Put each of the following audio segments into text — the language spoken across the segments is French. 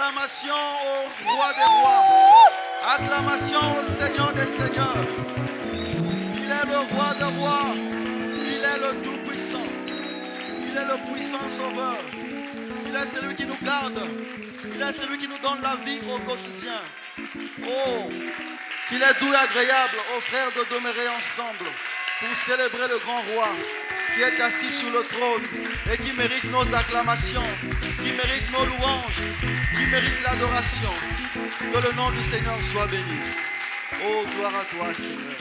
Acclamation au roi des rois. Acclamation au Seigneur des seigneurs. Il est le roi des rois. Il est le tout-puissant. Il est le puissant sauveur. Il est celui qui nous garde. Il est celui qui nous donne la vie au quotidien. Oh, qu'il est doux et agréable aux frères de demeurer ensemble pour célébrer le grand roi qui est assis sur le trône et qui mérite nos acclamations, qui mérite nos louanges, qui mérite l'adoration. Que le nom du Seigneur soit béni. Oh, gloire à toi, Seigneur.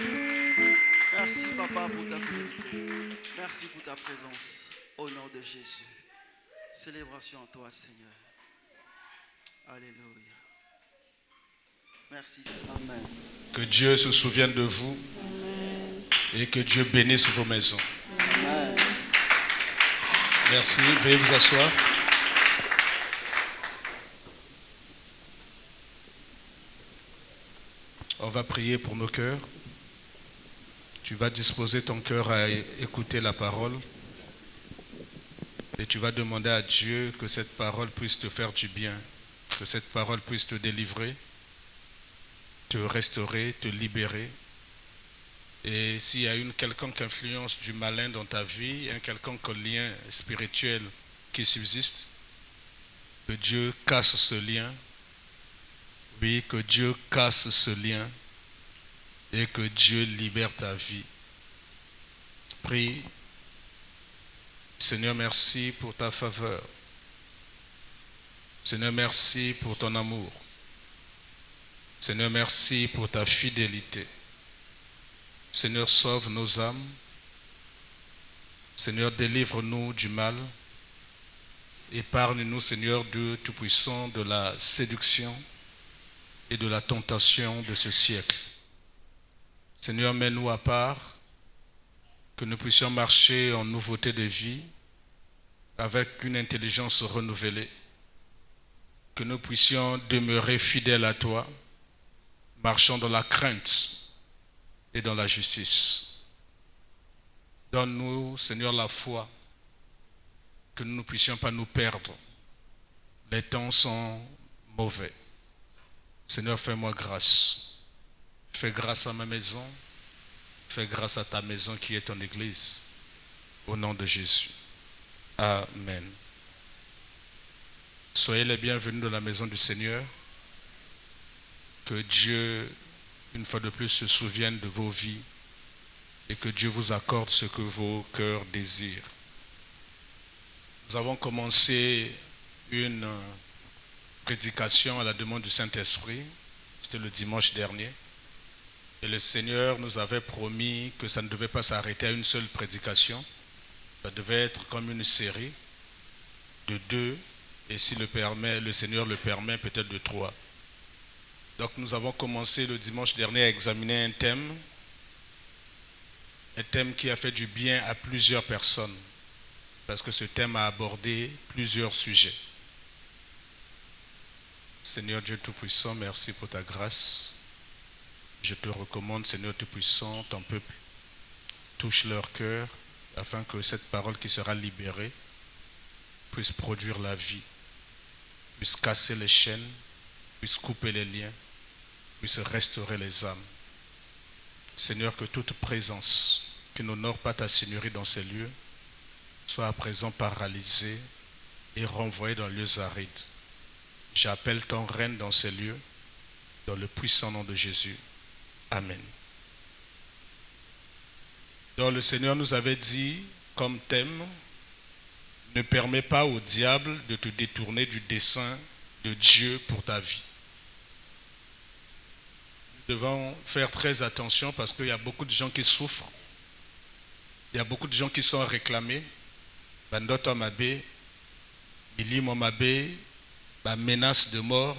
Merci, Papa, pour ta fidélité. Merci pour ta présence. Au nom de Jésus. Célébration à toi, Seigneur. Alléluia. Merci. Amen. Que Dieu se souvienne de vous. Amen. Et que Dieu bénisse vos maisons. Amen. Merci. Veuillez vous asseoir. On va prier pour nos cœurs. Tu vas disposer ton cœur à écouter la parole. Et tu vas demander à Dieu que cette parole puisse te faire du bien. Que cette parole puisse te délivrer, te restaurer, te libérer. Et s'il y a une quelconque influence du malin dans ta vie, un quelconque lien spirituel qui subsiste, que Dieu casse ce lien. Oui, que Dieu casse ce lien et que Dieu libère ta vie. Prie. Seigneur, merci pour ta faveur. Seigneur, merci pour ton amour. Seigneur, merci pour ta fidélité. Seigneur, sauve nos âmes. Seigneur, délivre-nous du mal. Épargne-nous, Seigneur Dieu Tout-Puissant, de la séduction et de la tentation de ce siècle. Seigneur, mets-nous à part, que nous puissions marcher en nouveauté de vie, avec une intelligence renouvelée, que nous puissions demeurer fidèles à toi, marchant dans la crainte et dans la justice. Donne-nous, Seigneur, la foi, que nous ne puissions pas nous perdre. Les temps sont mauvais. Seigneur, fais-moi grâce. Fais grâce à ma maison. Fais grâce à ta maison qui est ton église. Au nom de Jésus. Amen. Soyez les bienvenus dans la maison du Seigneur. Que Dieu, une fois de plus, se souvienne de vos vies et que Dieu vous accorde ce que vos cœurs désirent. Nous avons commencé une prédication à la demande du Saint-Esprit. C'était le dimanche dernier. Et le Seigneur nous avait promis que ça ne devait pas s'arrêter à une seule prédication. Ça devait être comme une série de 2, et si le Seigneur le permet, peut-être de 3. Donc nous avons commencé le dimanche dernier à examiner un thème qui a fait du bien à plusieurs personnes, parce que ce thème a abordé plusieurs sujets. Seigneur Dieu Tout-Puissant, merci pour ta grâce. Je te recommande, Seigneur Tout-Puissant, ton peuple. Touche leur cœur, afin que cette parole qui sera libérée puisse produire la vie, puisse casser les chaînes, puisse couper les liens, puisse restaurer les âmes. Seigneur, que toute présence qui n'honore pas ta Seigneurie dans ces lieux soit à présent paralysée et renvoyée dans les lieux arides. J'appelle ton règne dans ces lieux, dans le puissant nom de Jésus. Amen. Donc le Seigneur nous avait dit comme thème: ne permets pas au diable de te détourner du dessein de Dieu pour ta vie. Nous devons faire très attention parce qu'il y a beaucoup de gens qui souffrent. Il y a beaucoup de gens qui sont réclamés. Bandoto Mabé, Milimo Mabé, menace de mort.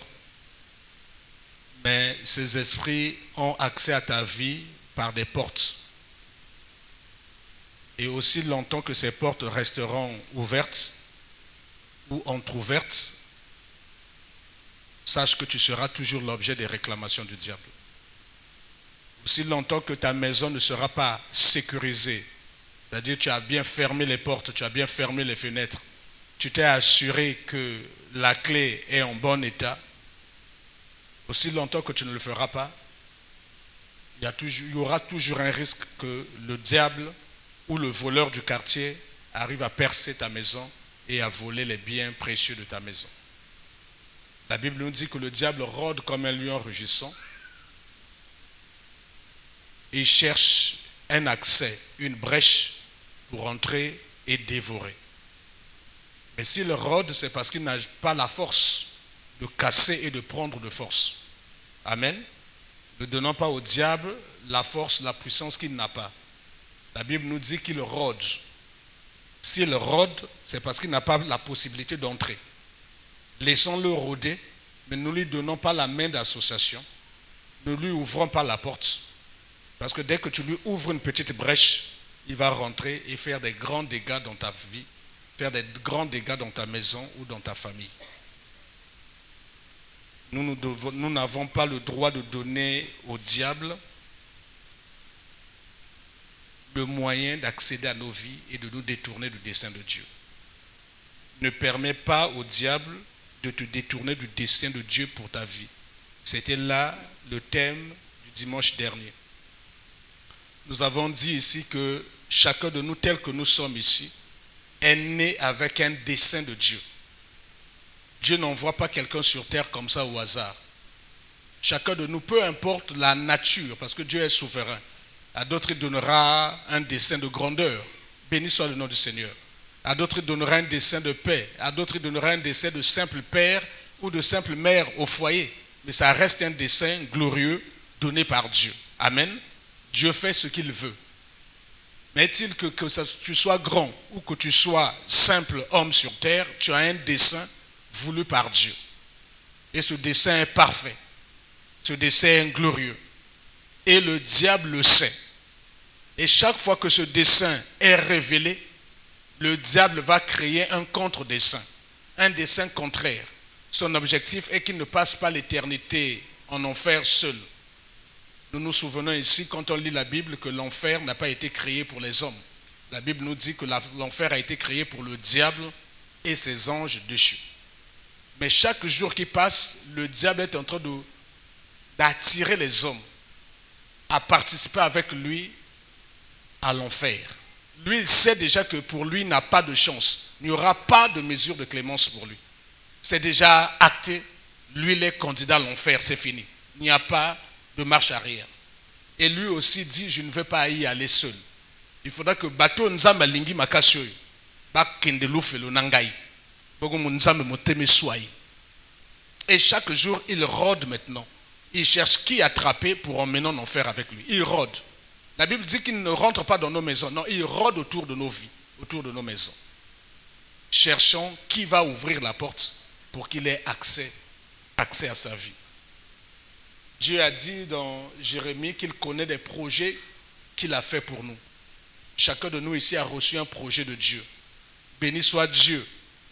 Mais ces esprits ont accès à ta vie par des portes. Et aussi longtemps que ces portes resteront ouvertes ou entrouvertes, sache que tu seras toujours l'objet des réclamations du diable. Aussi longtemps que ta maison ne sera pas sécurisée, c'est-à-dire tu as bien fermé les portes, tu as bien fermé les fenêtres, tu t'es assuré que la clé est en bon état, aussi longtemps que tu ne le feras pas, il y aura toujours un risque que le diable ou le voleur du quartier arrive à percer ta maison et à voler les biens précieux de ta maison. La Bible nous dit que le diable rôde comme un lion rugissant. Il cherche un accès, une brèche pour entrer et dévorer. Mais s'il rôde, c'est parce qu'il n'a pas la force de casser et de prendre de force. Amen. Ne donnons pas au diable la force, la puissance qu'il n'a pas. La Bible nous dit qu'il rôde. S'il rôde, c'est parce qu'il n'a pas la possibilité d'entrer. Laissons-le rôder, mais ne lui donnons pas la main d'association. Ne lui ouvrons pas la porte. Parce que dès que tu lui ouvres une petite brèche, il va rentrer et faire des grands dégâts dans ta vie, faire des grands dégâts dans ta maison ou dans ta famille. Nous n'avons pas le droit de donner au diable le moyen d'accéder à nos vies et de nous détourner du dessein de Dieu. Ne permets pas au diable de te détourner du dessein de Dieu pour ta vie. C'était là le thème du dimanche dernier. Nous avons dit ici que chacun de nous, tel que nous sommes ici, est né avec un dessein de Dieu. Dieu n'envoie pas quelqu'un sur terre comme ça au hasard. Chacun de nous, peu importe la nature, parce que Dieu est souverain. À d'autres, il donnera un dessein de grandeur. Béni soit le nom du Seigneur. À d'autres, il donnera un dessein de paix. À d'autres, il donnera un dessein de simple père ou de simple mère au foyer. Mais ça reste un dessein glorieux donné par Dieu. Amen. Dieu fait ce qu'il veut. Mais est-il que tu sois grand ou que tu sois simple homme sur terre, tu as un dessein voulu par Dieu. Et ce dessein est parfait. Ce dessein est glorieux. Et le diable le sait. Et chaque fois que ce dessein est révélé, le diable va créer un contre-dessein, un dessein contraire. Son objectif est qu'il ne passe pas l'éternité en enfer seul. Nous nous souvenons ici, quand on lit la Bible, que l'enfer n'a pas été créé pour les hommes. La Bible nous dit que l'enfer a été créé pour le diable et ses anges déchus. Mais chaque jour qui passe, le diable est en train d'attirer les hommes à participer avec lui à l'enfer. Lui, il sait déjà que pour lui, il n'a pas de chance. Il n'y aura pas de mesure de clémence pour lui. C'est déjà acté. Lui, il est candidat à l'enfer, c'est fini. Il n'y a pas de marche arrière. Et lui aussi dit, je ne veux pas y aller seul. Il faudra que bateau nzamba lingi makasyo ba kendelu felo nangai. Bogo nzamba moteme swai. Et chaque jour, il rôde maintenant. Il cherche qui attraper pour emmener en enfer avec lui. Il rôde. La Bible dit qu'il ne rentre pas dans nos maisons. Non, il rôde autour de nos vies, autour de nos maisons. Cherchons qui va ouvrir la porte pour qu'il ait accès à sa vie. Dieu a dit dans Jérémie qu'il connaît des projets qu'il a fait pour nous. Chacun de nous ici a reçu un projet de Dieu. Béni soit Dieu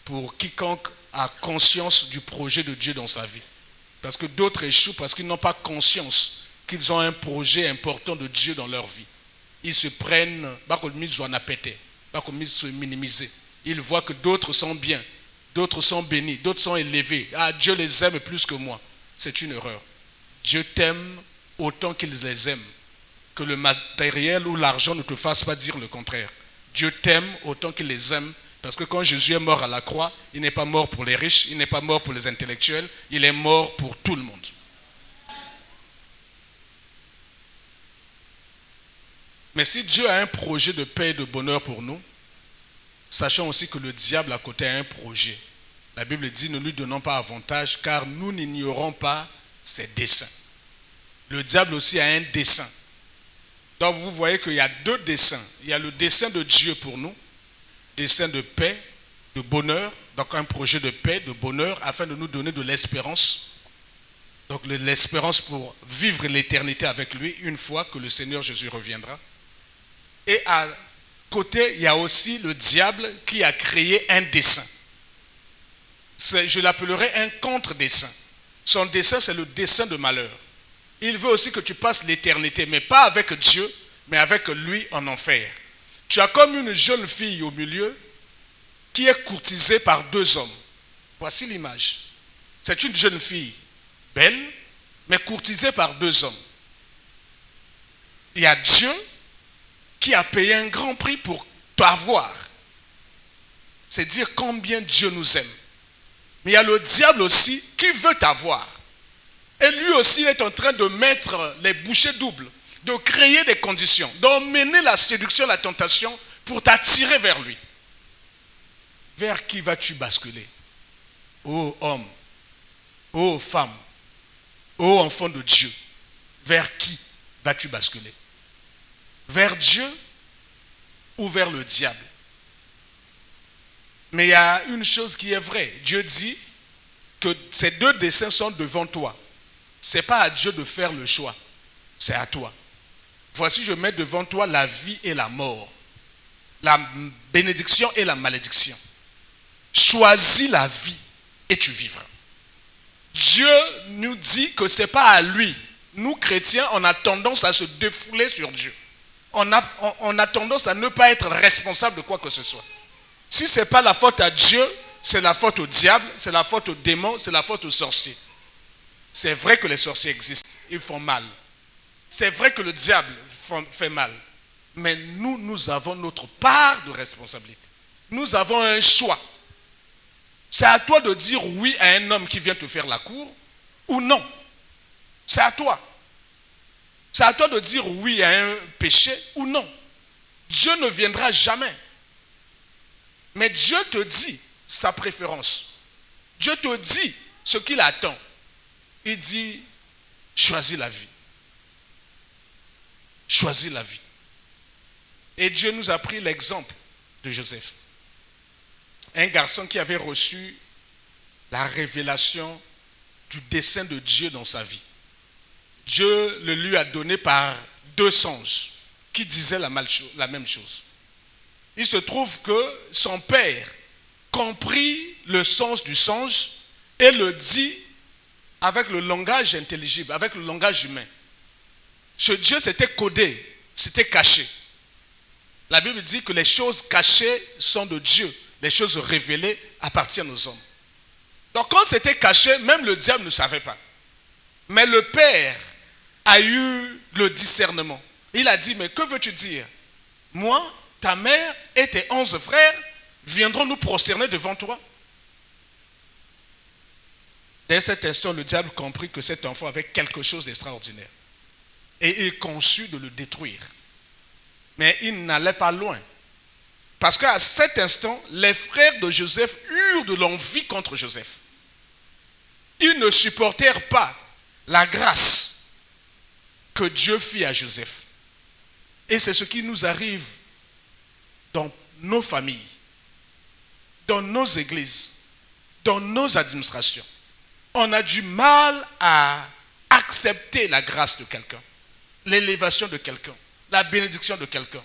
pour quiconque a conscience du projet de Dieu dans sa vie. Parce que d'autres échouent parce qu'ils n'ont pas conscience qu'ils ont un projet important de Dieu dans leur vie. Ils se prennent, se minimiser. Ils voient que d'autres sont bien, d'autres sont bénis, d'autres sont élevés. Ah, Dieu les aime plus que moi. C'est une erreur. Dieu t'aime autant qu'il les aime. Que le matériel ou l'argent ne te fasse pas dire le contraire. Dieu t'aime autant qu'il les aime. Parce que quand Jésus est mort à la croix, il n'est pas mort pour les riches, il n'est pas mort pour les intellectuels, il est mort pour tout le monde. Mais si Dieu a un projet de paix et de bonheur pour nous, sachons aussi que le diable à côté a un projet. La Bible dit, ne lui donnons pas avantage, car nous n'ignorons pas ses desseins. Le diable aussi a un dessein. Donc vous voyez qu'il y a deux desseins. Il y a le dessein de Dieu pour nous, dessein de paix, de bonheur, donc un projet de paix, de bonheur, afin de nous donner de l'espérance. Donc l'espérance pour vivre l'éternité avec lui, une fois que le Seigneur Jésus reviendra. Et à côté, il y a aussi le diable qui a créé un dessein. Je l'appellerai un contre-dessein. Son dessein, c'est le dessein de malheur. Il veut aussi que tu passes l'éternité, mais pas avec Dieu, mais avec lui en enfer. Tu as comme une jeune fille au milieu qui est courtisée par deux hommes. Voici l'image. C'est une jeune fille belle, mais courtisée par 2 hommes. Il y a Dieu qui a payé un grand prix pour t'avoir. C'est dire combien Dieu nous aime. Mais il y a le diable aussi qui veut t'avoir. Et lui aussi est en train de mettre les bouchées doubles, de créer des conditions, d'emmener la séduction, la tentation pour t'attirer vers lui. Vers qui vas-tu basculer? Ô homme, ô femme, ô enfant de Dieu, vers qui vas-tu basculer? Vers Dieu ou vers le diable? Mais il y a une chose qui est vraie. Dieu dit que ces 2 desseins sont devant toi. Ce n'est pas à Dieu de faire le choix, c'est à toi. Voici, je mets devant toi la vie et la mort, la bénédiction et la malédiction. Choisis la vie et tu vivras. Dieu nous dit que ce n'est pas à lui. Nous, chrétiens, on a tendance à se défouler sur Dieu. On a tendance à ne pas être responsable de quoi que ce soit. Si ce n'est pas la faute à Dieu, c'est la faute au diable, c'est la faute aux démons, c'est la faute aux sorciers. C'est vrai que les sorciers existent, ils font mal. C'est vrai que le diable fait mal. Mais nous avons notre part de responsabilité. Nous avons un choix. C'est à toi de dire oui à un homme qui vient te faire la cour ou non. C'est à toi. C'est à toi de dire oui à un péché ou non. Dieu ne viendra jamais. Mais Dieu te dit sa préférence. Dieu te dit ce qu'il attend. Il dit, choisis la vie. Choisis la vie. Et Dieu nous a pris l'exemple de Joseph. Un garçon qui avait reçu la révélation du dessein de Dieu dans sa vie. Dieu le lui a donné par 2 songes qui disaient la même chose. Il se trouve que son père comprit le sens du songe et le dit avec le langage intelligible, avec le langage humain. Ce Dieu s'était codé, c'était caché. La Bible dit que les choses cachées sont de Dieu. Les choses révélées appartiennent aux hommes. Donc quand c'était caché, même le diable ne savait pas. Mais le père a eu le discernement. Il a dit, mais que veux-tu dire? Moi, ta mère et tes 11 frères viendront nous prosterner devant toi. Dès cet instant, le diable comprit que cet enfant avait quelque chose d'extraordinaire. Et il conçut de le détruire. Mais il n'allait pas loin. Parce qu'à cet instant, les frères de Joseph eurent de l'envie contre Joseph. Ils ne supportèrent pas la grâce que Dieu fit à Joseph. Et c'est ce qui nous arrive dans nos familles, dans nos églises, dans nos administrations. On a du mal à accepter la grâce de quelqu'un, l'élévation de quelqu'un, la bénédiction de quelqu'un.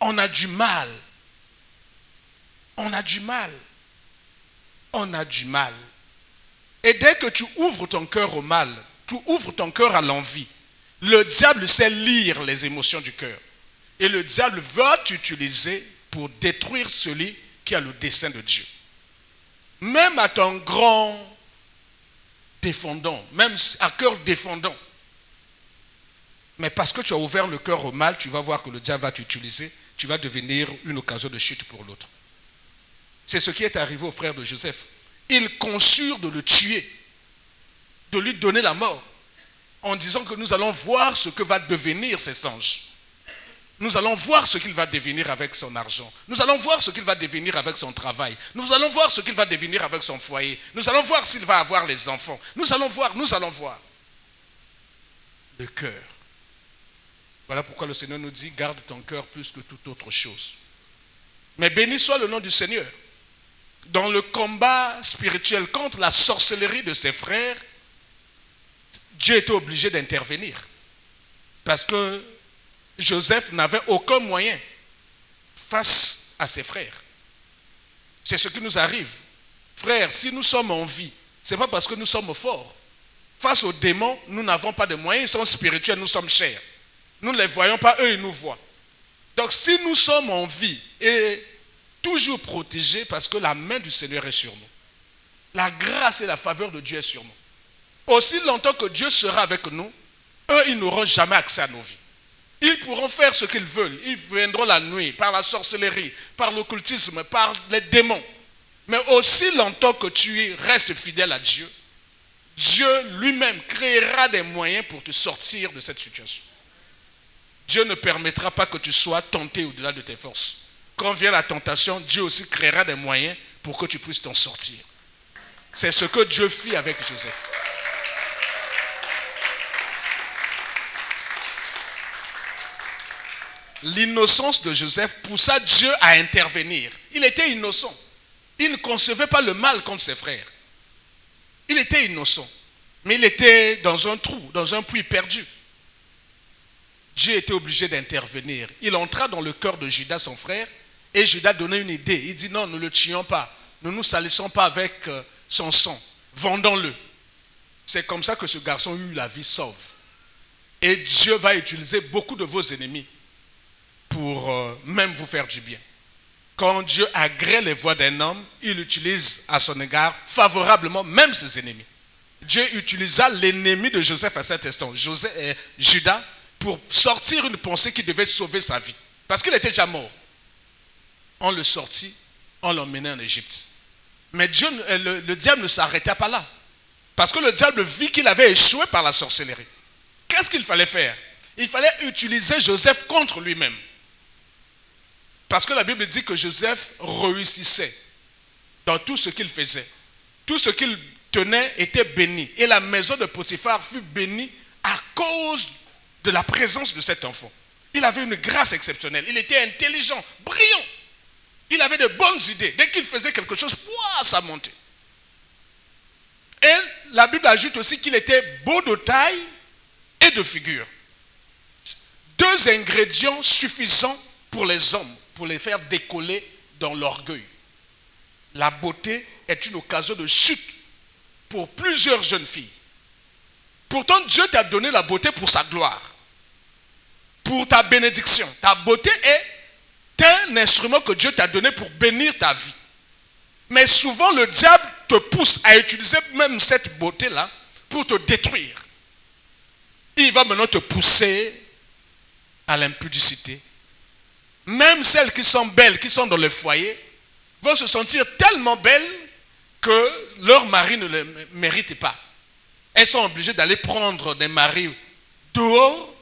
On a du mal. On a du mal. On a du mal. Et dès que tu ouvres ton cœur au mal, tu ouvres ton cœur à l'envie, le diable sait lire les émotions du cœur. Et le diable va t'utiliser pour détruire celui qui a le dessein de Dieu. Même à ton grand défendant, même à cœur défendant. Mais parce que tu as ouvert le cœur au mal, tu vas voir que le diable va t'utiliser, tu vas devenir une occasion de chute pour l'autre. C'est ce qui est arrivé au frère de Joseph. Ils conçurent de le tuer, de lui donner la mort, en disant que nous allons voir ce que va devenir ces songes. Nous allons voir ce qu'il va devenir avec son argent. Nous allons voir ce qu'il va devenir avec son travail. Nous allons voir ce qu'il va devenir avec son foyer. Nous allons voir s'il va avoir les enfants. Nous allons voir. Le cœur. Voilà pourquoi le Seigneur nous dit, garde ton cœur plus que toute autre chose. Mais béni soit le nom du Seigneur. Dans le combat spirituel contre la sorcellerie de ses frères, Dieu était obligé d'intervenir. Parce que Joseph n'avait aucun moyen face à ses frères. C'est ce qui nous arrive. Frères, si nous sommes en vie, ce n'est pas parce que nous sommes forts. Face aux démons, nous n'avons pas de moyens, ils sont spirituels, nous sommes chers. Nous ne les voyons pas, eux, ils nous voient. Donc si nous sommes en vie et toujours protégés parce que la main du Seigneur est sur nous. la grâce et la faveur de Dieu est sur nous. Aussi longtemps que Dieu sera avec nous, eux, ils n'auront jamais accès à nos vies. Ils pourront faire ce qu'ils veulent. Ils viendront la nuit, par la sorcellerie, par l'occultisme, par les démons. Mais aussi longtemps que tu restes fidèle à Dieu, Dieu lui-même créera des moyens pour te sortir de cette situation. Dieu ne permettra pas que tu sois tenté au-delà de tes forces. Quand vient la tentation, Dieu aussi créera des moyens pour que tu puisses t'en sortir. C'est ce que Dieu fit avec Joseph. L'innocence de Joseph poussa Dieu à intervenir. Il était innocent. Il ne concevait pas le mal contre ses frères. Il était innocent. Mais il était dans un trou, dans un puits perdu. Dieu était obligé d'intervenir. Il entra dans le cœur de Judas, son frère, et Judas donnait une idée. Il dit non, ne le tuons pas. Ne nous salissons pas avec son sang. Vendons-le. C'est comme ça que ce garçon eut la vie sauve. Et Dieu va utiliser beaucoup de vos ennemis pour même vous faire du bien. Quand Dieu agrée les voies d'un homme, il utilise à son égard favorablement même ses ennemis. Dieu utilisa l'ennemi de Joseph à cet instant, Judas, pour sortir une pensée qui devait sauver sa vie. Parce qu'il était déjà mort. On le sortit, on l'emmenait en Égypte. Mais Dieu, le diable ne s'arrêta pas là. Parce que le diable vit qu'il avait échoué par la sorcellerie. Qu'est-ce qu'il fallait faire? Il fallait utiliser Joseph contre lui-même. Parce que la Bible dit que Joseph réussissait dans tout ce qu'il faisait. Tout ce qu'il tenait était béni. Et la maison de Potiphar fut bénie à cause de la présence de cet enfant. Il avait une grâce exceptionnelle. Il était intelligent, brillant. Il avait de bonnes idées. Dès qu'il faisait quelque chose, ça montait. Et la Bible ajoute aussi qu'il était beau de taille et de figure. Deux ingrédients suffisants pour les hommes, pour les faire décoller dans l'orgueil. La beauté est une occasion de chute pour plusieurs jeunes filles. Pourtant, Dieu t'a donné la beauté pour sa gloire, pour ta bénédiction. Ta beauté est un instrument que Dieu t'a donné pour bénir ta vie. Mais souvent, le diable te pousse à utiliser même cette beauté-là pour te détruire. Il va maintenant te pousser à l'impudicité. Même celles qui sont belles, qui sont dans le foyer, vont se sentir tellement belles que leur mari ne les mérite pas. Elles sont obligées d'aller prendre des maris dehors,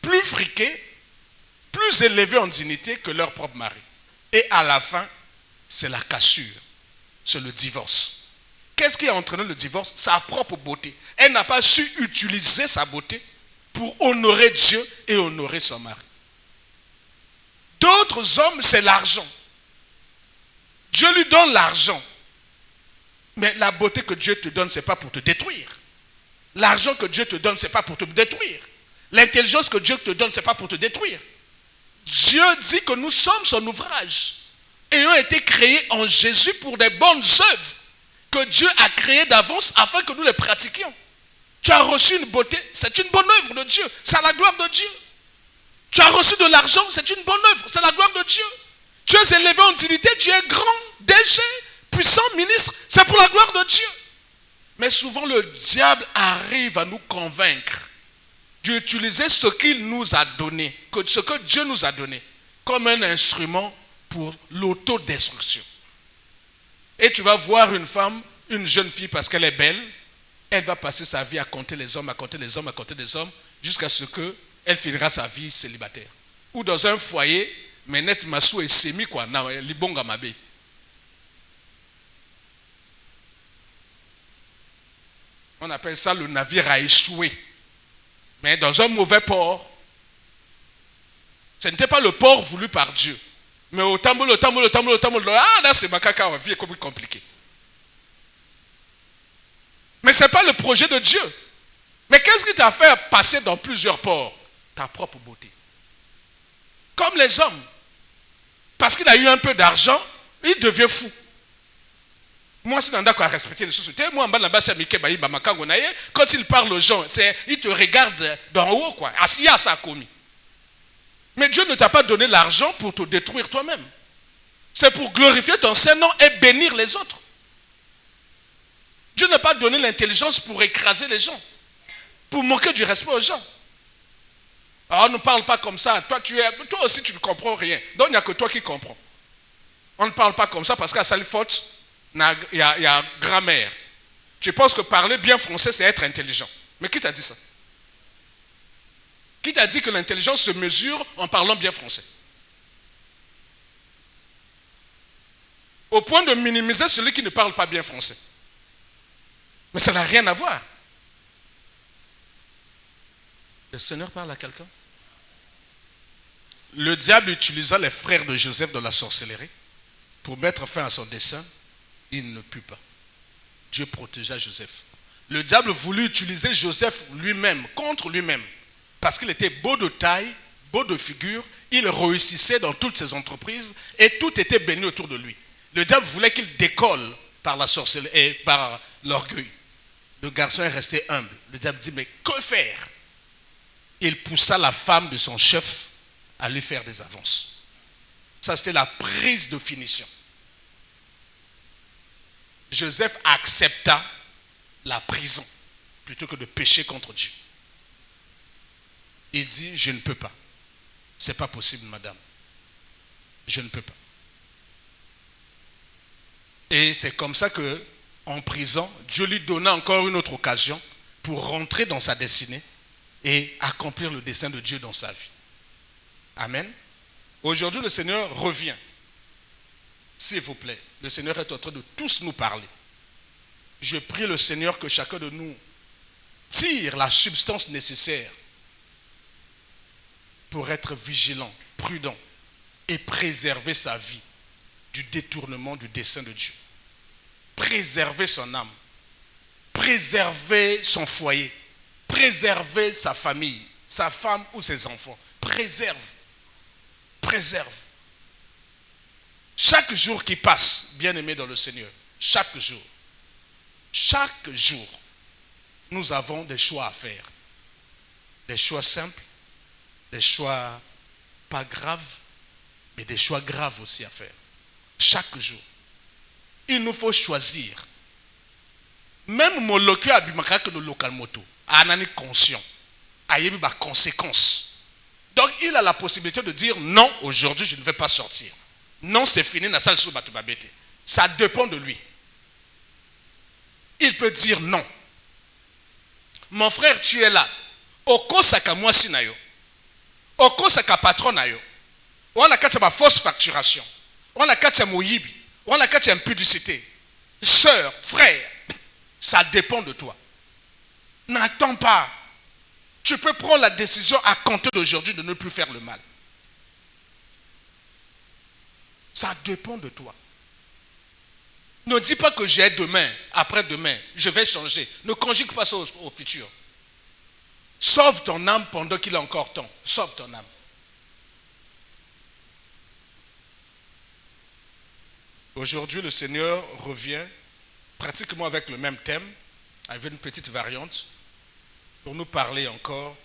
plus friqués, plus élevés en dignité que leur propre mari. Et à la fin, c'est la cassure, c'est le divorce. Qu'est-ce qui a entraîné le divorce? Sa propre beauté. Elle n'a pas su utiliser sa beauté pour honorer Dieu et honorer son mari. D'autres hommes, c'est l'argent. Dieu lui donne l'argent. Mais la beauté que Dieu te donne, ce n'est pas pour te détruire. L'argent que Dieu te donne, ce n'est pas pour te détruire. L'intelligence que Dieu te donne, ce n'est pas pour te détruire. Dieu dit que nous sommes son ouvrage. Ayant été créés en Jésus pour des bonnes œuvres que Dieu a créées d'avance afin que nous les pratiquions. Tu as reçu une beauté, c'est une bonne œuvre de Dieu. C'est la gloire de Dieu. Tu as reçu de l'argent, c'est une bonne œuvre. C'est la gloire de Dieu. Tu es élevé en dignité, tu es grand, DG, puissant, ministre. C'est pour la gloire de Dieu. Mais souvent, le diable arrive à nous convaincre d'utiliser ce qu'il nous a donné, ce que Dieu nous a donné, comme un instrument pour l'autodestruction. Et tu vas voir une femme, une jeune fille, parce qu'elle est belle, elle va passer sa vie à compter les hommes, à compter les hommes, à compter les hommes, jusqu'à ce qu'elle finira sa vie célibataire. Ou dans un foyer, mais net massou et semi quoi, na libonga mabe. On appelle ça le navire a échoué. Mais dans un mauvais port. Ce n'était pas le port voulu par Dieu. Mais au tambour, ah là c'est ma caca, la vie est compliquée. Mais ce n'est pas le projet de Dieu. Mais qu'est-ce qui t'a fait passer dans plusieurs ports? Ta propre beauté. Comme les hommes. Parce qu'il a eu un peu d'argent, il devient fou. Moi, si Nanda a respecté les sociétés, moi, quand il parle aux gens, il te regarde d'en haut, quoi. Asiya, ça a commis. Mais Dieu ne t'a pas donné l'argent pour te détruire toi-même. C'est pour glorifier ton Saint-Nom et bénir les autres. Dieu n'a pas donné l'intelligence pour écraser les gens, pour manquer du respect aux gens. Alors, on ne parle pas comme ça. Toi aussi, tu ne comprends rien. Donc, il n'y a que toi qui comprends. On ne parle pas comme ça parce qu'à sa faute, il y a grammaire. Tu penses que parler bien français, c'est être intelligent. Mais qui t'a dit ça? Qui t'a dit que l'intelligence se mesure en parlant bien français? Au point de minimiser celui qui ne parle pas bien français. Mais ça n'a rien à voir. Le Seigneur parle à quelqu'un. Le diable utilisa les frères de Joseph dans la sorcellerie pour mettre fin à son dessein. Il ne put pas. Dieu protégea Joseph. Le diable voulut utiliser Joseph lui-même, contre lui-même, parce qu'il était beau de taille, beau de figure, il réussissait dans toutes ses entreprises et tout était béni autour de lui. Le diable voulait qu'il décolle par la sorcellerie et par l'orgueil. Le garçon est resté humble. Le diable dit, mais que faire? Il poussa la femme de son chef à lui faire des avances. Ça, c'était la prise de finition. Joseph accepta la prison plutôt que de pécher contre Dieu. Il dit, je ne peux pas. Ce n'est pas possible, madame. Je ne peux pas. Et c'est comme ça que, en prison, Dieu lui donna encore une autre occasion pour rentrer dans sa destinée et accomplir le dessein de Dieu dans sa vie. Amen. Aujourd'hui, le Seigneur revient. S'il vous plaît, le Seigneur est en train de tous nous parler. Je prie le Seigneur que chacun de nous tire la substance nécessaire pour être vigilant, prudent et préserver sa vie du détournement du dessein de Dieu. Préserver son âme, préserver son foyer, préserver sa famille, sa femme ou ses enfants. Préserve. Chaque jour qui passe, bien-aimé dans le Seigneur, chaque jour, nous avons des choix à faire. Des choix simples, des choix pas graves, mais des choix graves aussi à faire. Chaque jour. Il nous faut choisir. Même mon local abimaka que le local moto, anani conscient, ayebi ba conséquences. Donc il a la possibilité de dire non, aujourd'hui je ne vais pas sortir. Non, c'est fini, na salle sous batu babete. Ça dépend de lui. Il peut dire non. Mon frère, tu es là. Oko saka mwasi na yo. Oko saka patron na yo. On a quatre ma fausse facturation. On a quatre moyibi. On a quatre impudicité. Sœur, frère, ça dépend de toi. N'attends pas. Tu peux prendre la décision à compter d'aujourd'hui de ne plus faire le mal. Ça dépend de toi. Ne dis pas que j'ai demain, après-demain, je vais changer. Ne conjugue pas ça au futur. Sauve ton âme pendant qu'il a encore temps. Sauve ton âme. Aujourd'hui, le Seigneur revient pratiquement avec le même thème, avec une petite variante, pour nous parler encore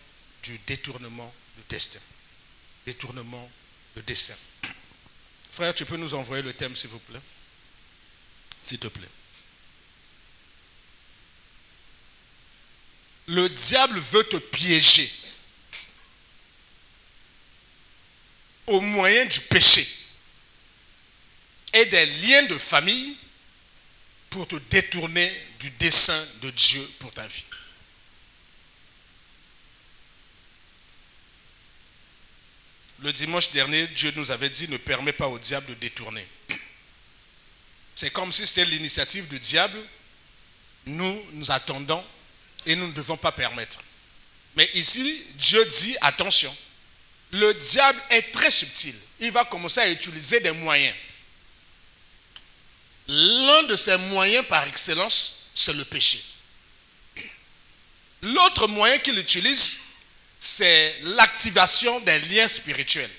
du détournement de destin. Détournement de destin. Frère, tu peux nous envoyer le thème, s'il vous plaît? S'il te plaît. Le diable veut te piéger au moyen du péché et des liens de famille pour te détourner du dessein de Dieu pour ta vie. Le dimanche dernier, Dieu nous avait dit ne permet pas au diable de détourner. C'est comme si c'était l'initiative du diable. Nous attendons et nous ne devons pas permettre. Mais ici, Dieu dit attention. Le diable est très subtil. Il va commencer à utiliser des moyens. L'un de ses moyens par excellence, c'est le péché. L'autre moyen qu'il utilise, c'est l'activation des liens spirituels,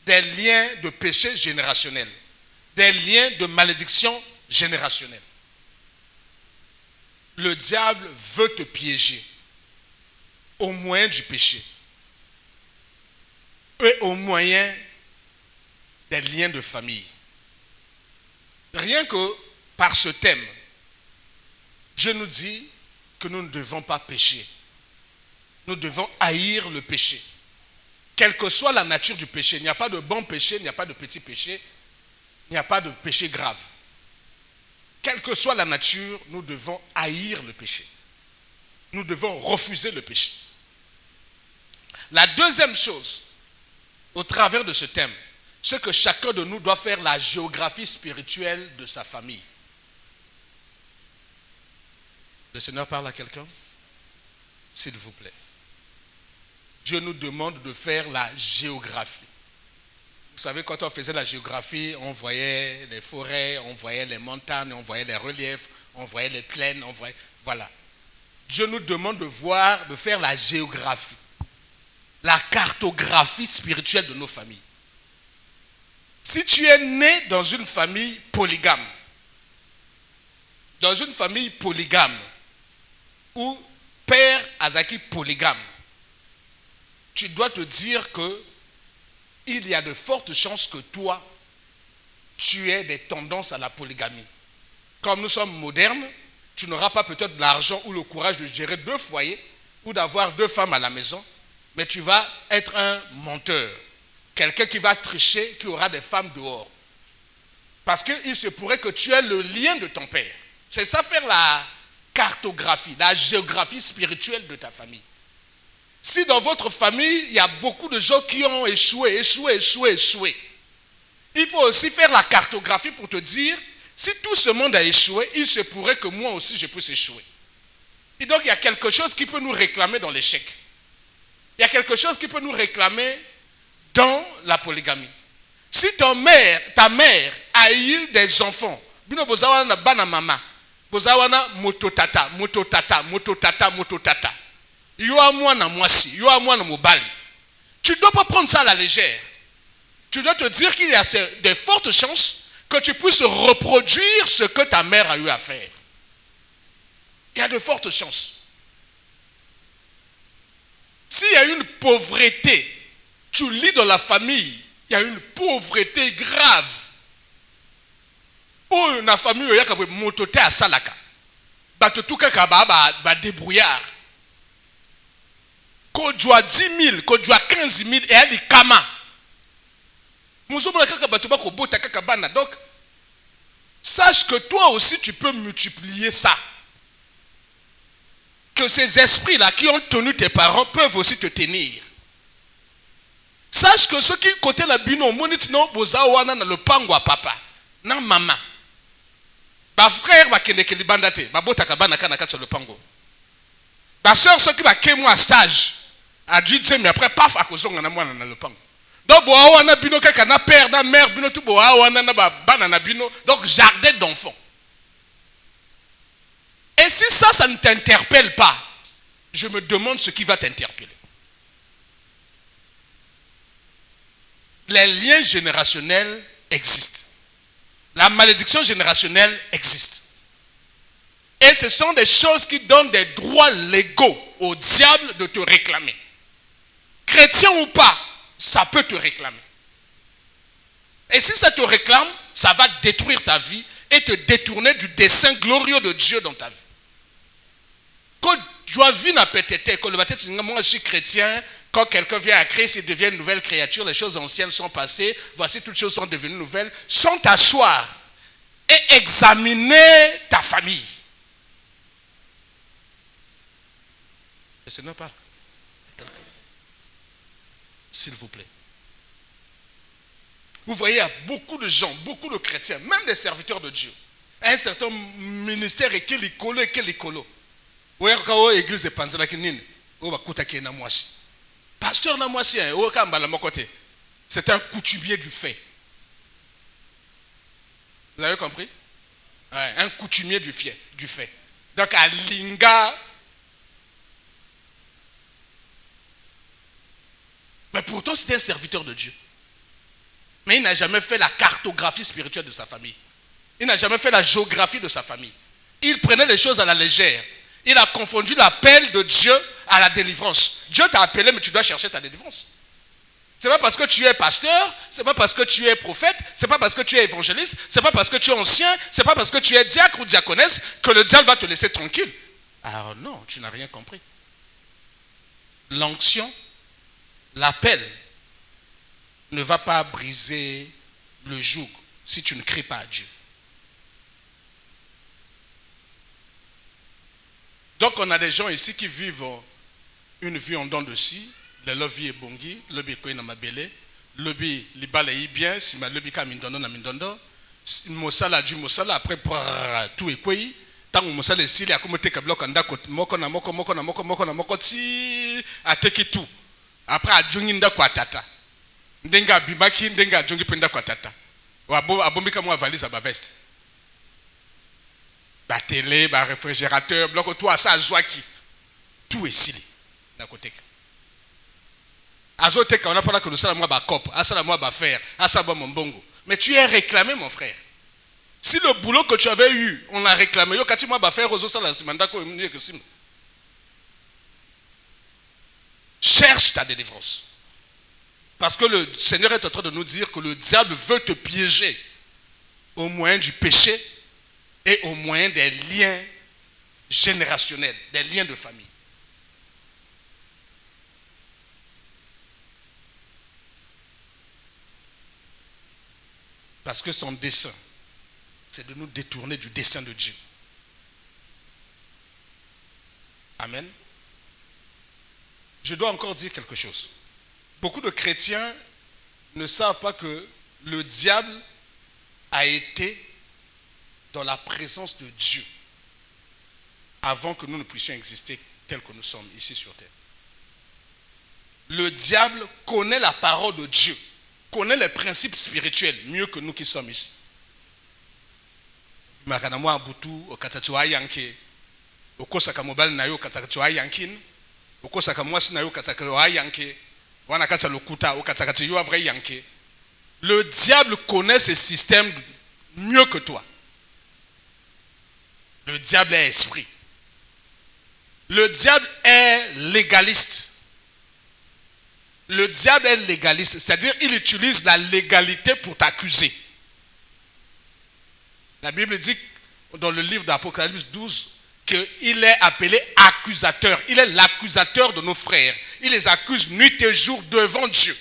des liens de péché générationnel, des liens de malédiction générationnelle. Le diable veut te piéger au moyen du péché et au moyen des liens de famille. Rien que par ce thème, Dieu nous dit que nous ne devons pas pécher. Nous devons haïr le péché. Quelle que soit la nature du péché, il n'y a pas de bon péché, il n'y a pas de petit péché, il n'y a pas de péché grave. Quelle que soit la nature, nous devons haïr le péché. Nous devons refuser le péché. La deuxième chose, au travers de ce thème, c'est que chacun de nous doit faire la géographie spirituelle de sa famille. Le Seigneur parle à quelqu'un? S'il vous plaît. Dieu nous demande de faire la géographie. Vous savez, quand on faisait la géographie, on voyait les forêts, on voyait les montagnes, on voyait les reliefs, on voyait les plaines, on voyait... Voilà. Dieu nous demande de faire la géographie, la cartographie spirituelle de nos familles. Si tu es né dans une famille polygame, ou père Azaki polygame, tu dois te dire que il y a de fortes chances que toi, tu aies des tendances à la polygamie. Comme nous sommes modernes, tu n'auras pas peut-être de l'argent ou le courage de gérer 2 foyers ou d'avoir 2 femmes à la maison, mais tu vas être un menteur. Quelqu'un qui va tricher, qui aura des femmes dehors. Parce qu'il se pourrait que tu aies le lien de ton père. C'est ça faire la cartographie, la géographie spirituelle de ta famille. Si dans votre famille, il y a beaucoup de gens qui ont échoué, il faut aussi faire la cartographie pour te dire, si tout ce monde a échoué, il se pourrait que moi aussi je puisse échouer. Et donc il y a quelque chose qui peut nous réclamer dans l'échec. Il y a quelque chose qui peut nous réclamer dans la polygamie. Si ta mère a eu des enfants, bino bozawana bana mama, bozawana mototata. Yoa mwana mwasi, yoa mwana mobali. Tu ne dois pas prendre ça à la légère. Tu dois te dire qu'il y a de fortes chances que tu puisses reproduire ce que ta mère a eu à faire. Il y a de fortes chances. S'il y a une pauvreté, tu lis dans la famille, il y a une pauvreté grave. Oh, la famille, il y a motote à salaka. Batotuka kaba débrouillard. Qu'on doit 10 000, qu'on doit 15 000 et elle dit kama. Donc, sache que toi aussi tu peux multiplier ça. Que ces esprits-là qui ont tenu tes parents peuvent aussi te tenir. Sache que ceux qui côté la bino, monitino bozawana na le pangwa papa, na maman. Ba frère ba kende keli bandate, ba botaka bana kana katso le pango. Ba sœur ceux qui ba kemo à stage, a dit mais après paf à kozonga na mwana na le pango. Donc boawana bino kaka na père na mère bino tout boawana na ba bana na bino, donc jardin d'enfants. Et si ça ne t'interpelle pas, je me demande ce qui va t'interpeller. Les liens générationnels existent. La malédiction générationnelle existe. Et ce sont des choses qui donnent des droits légaux au diable de te réclamer. Chrétien ou pas, ça peut te réclamer. Et si ça te réclame, ça va détruire ta vie et te détourner du dessein glorieux de Dieu dans ta vie. Quand moi je suis chrétien, quand quelqu'un vient à Christ, il devient une nouvelle créature, les choses anciennes sont passées, voici toutes choses sont devenues nouvelles, sans t'asseoir et examiner ta famille. Le Seigneur parle. S'il vous plaît. Vous voyez, il y a beaucoup de gens, beaucoup de chrétiens, même des serviteurs de Dieu. Un certain ministère et quel écolo. Église de Panzala qui nini. Pasteur Namwasi, c'est un coutumier du fait. Vous avez compris? Ouais, un coutumier du fait. Donc à Linga. Mais pourtant c'était un serviteur de Dieu. Mais il n'a jamais fait la cartographie spirituelle de sa famille. Il n'a jamais fait la géographie de sa famille. Il prenait les choses à la légère. Il a confondu l'appel de Dieu à la délivrance. Dieu t'a appelé, mais tu dois chercher ta délivrance. Ce n'est pas parce que tu es pasteur, ce n'est pas parce que tu es prophète, ce n'est pas parce que tu es évangéliste, ce n'est pas parce que tu es ancien, ce n'est pas parce que tu es diacre ou diaconesse que le diable va te laisser tranquille. Alors non, tu n'as rien compris. L'onction, l'appel, ne va pas briser le joug si tu ne cries pas à Dieu. Donc on a des gens ici qui vivent une vie en dents de scie. Le vie est bongi, le bi est na mabele, le bi libala est bien, si ma le bi ka mindondo na mindondo, mosala du mosala après tout est quoi, tant que mosala est sili à comme te kabloka ndako moko na moko ti ateki tout. Après a jungi ndako atata. Ndenga bimaki ndenga jungi penda kwa tata. Abombika mo valise ba veste. Ba télé, ba réfrigérateur, bloc tout à ça zoaki. Tout est sili na côté. On a parlé que le salaire moi ba cop, à salaire moi ba faire, à ça mon bongo. Mais tu es réclamé mon frère. Si le boulot que tu avais eu, on l'a réclamé, yo kati moi ba faire aux salaires simandako mieux que sim. Cherche ta délivrance. Parce que le Seigneur est en train de nous dire que le diable veut te piéger au moyen du péché et au moyen des liens générationnels, des liens de famille. Parce que son dessein, c'est de nous détourner du dessein de Dieu. Amen. Je dois encore dire quelque chose. Beaucoup de chrétiens ne savent pas que le diable a été dans la présence de Dieu avant que nous ne puissions exister tels que nous sommes ici sur terre. Le diable connaît la parole de Dieu, connaît les principes spirituels mieux que nous qui sommes ici. Makanamo abutu okatachwa yanke okosaka mobile na yo katachwa yankin okosaka mwasi na yo katachwa yanke wana kacha lokuta okatachwa yo vrai yanke. Le diable connaît ce système mieux que toi. Le diable est esprit. Le diable est légaliste. Le diable est légaliste, c'est-à-dire il utilise la légalité pour t'accuser. La Bible dit dans le livre d'Apocalypse 12 qu'il est appelé accusateur. Il est l'accusateur de nos frères. Il les accuse nuit et jour devant Dieu.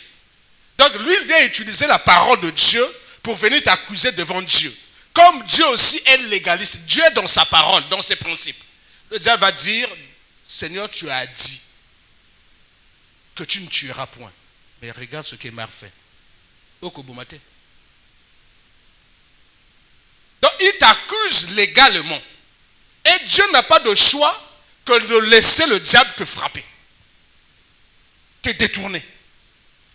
Donc lui, il vient utiliser la parole de Dieu pour venir t'accuser devant Dieu. Comme Dieu aussi est légaliste, Dieu est dans sa parole, dans ses principes. Le diable va dire, Seigneur, tu as dit que tu ne tueras point. Mais regarde ce qu'Emar fait. Donc il t'accuse légalement. Et Dieu n'a pas de choix que de laisser le diable te frapper. Te détourner.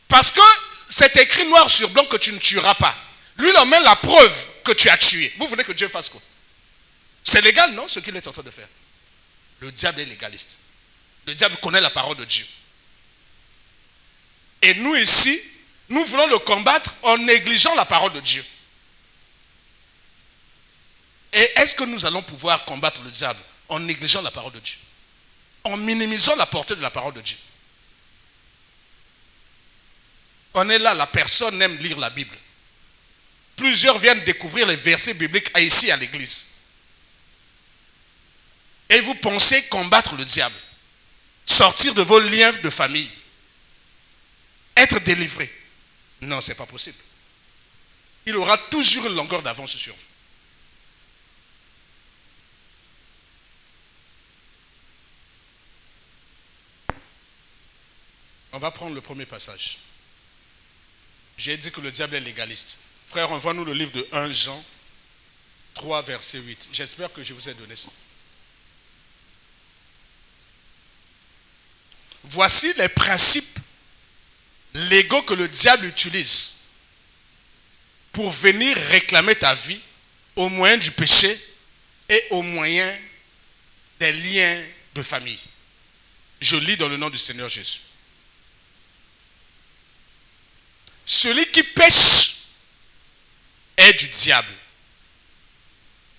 Parce que c'est écrit noir sur blanc que tu ne tueras pas. Lui, il emmène la preuve que tu as tué. Vous voulez que Dieu fasse quoi? C'est légal, non, ce qu'il est en train de faire? Le diable est légaliste. Le diable connaît la parole de Dieu. Et nous ici, nous voulons le combattre en négligeant la parole de Dieu. Et est-ce que nous allons pouvoir combattre le diable en négligeant la parole de Dieu? En minimisant la portée de la parole de Dieu? On est là, la personne aime lire la Bible. Plusieurs viennent découvrir les versets bibliques ici à l'église. Et vous pensez combattre le diable, sortir de vos liens de famille, être délivré. Non, ce n'est pas possible. Il aura toujours une longueur d'avance sur vous. On va prendre le premier passage. J'ai dit que le diable est légaliste. Frère, envoie-nous le livre de 1 Jean 3, verset 8. J'espère que je vous ai donné ça. Voici les principes légaux que le diable utilise pour venir réclamer ta vie au moyen du péché et au moyen des liens de famille. Je lis dans le nom du Seigneur Jésus. Celui qui pêche est du diable.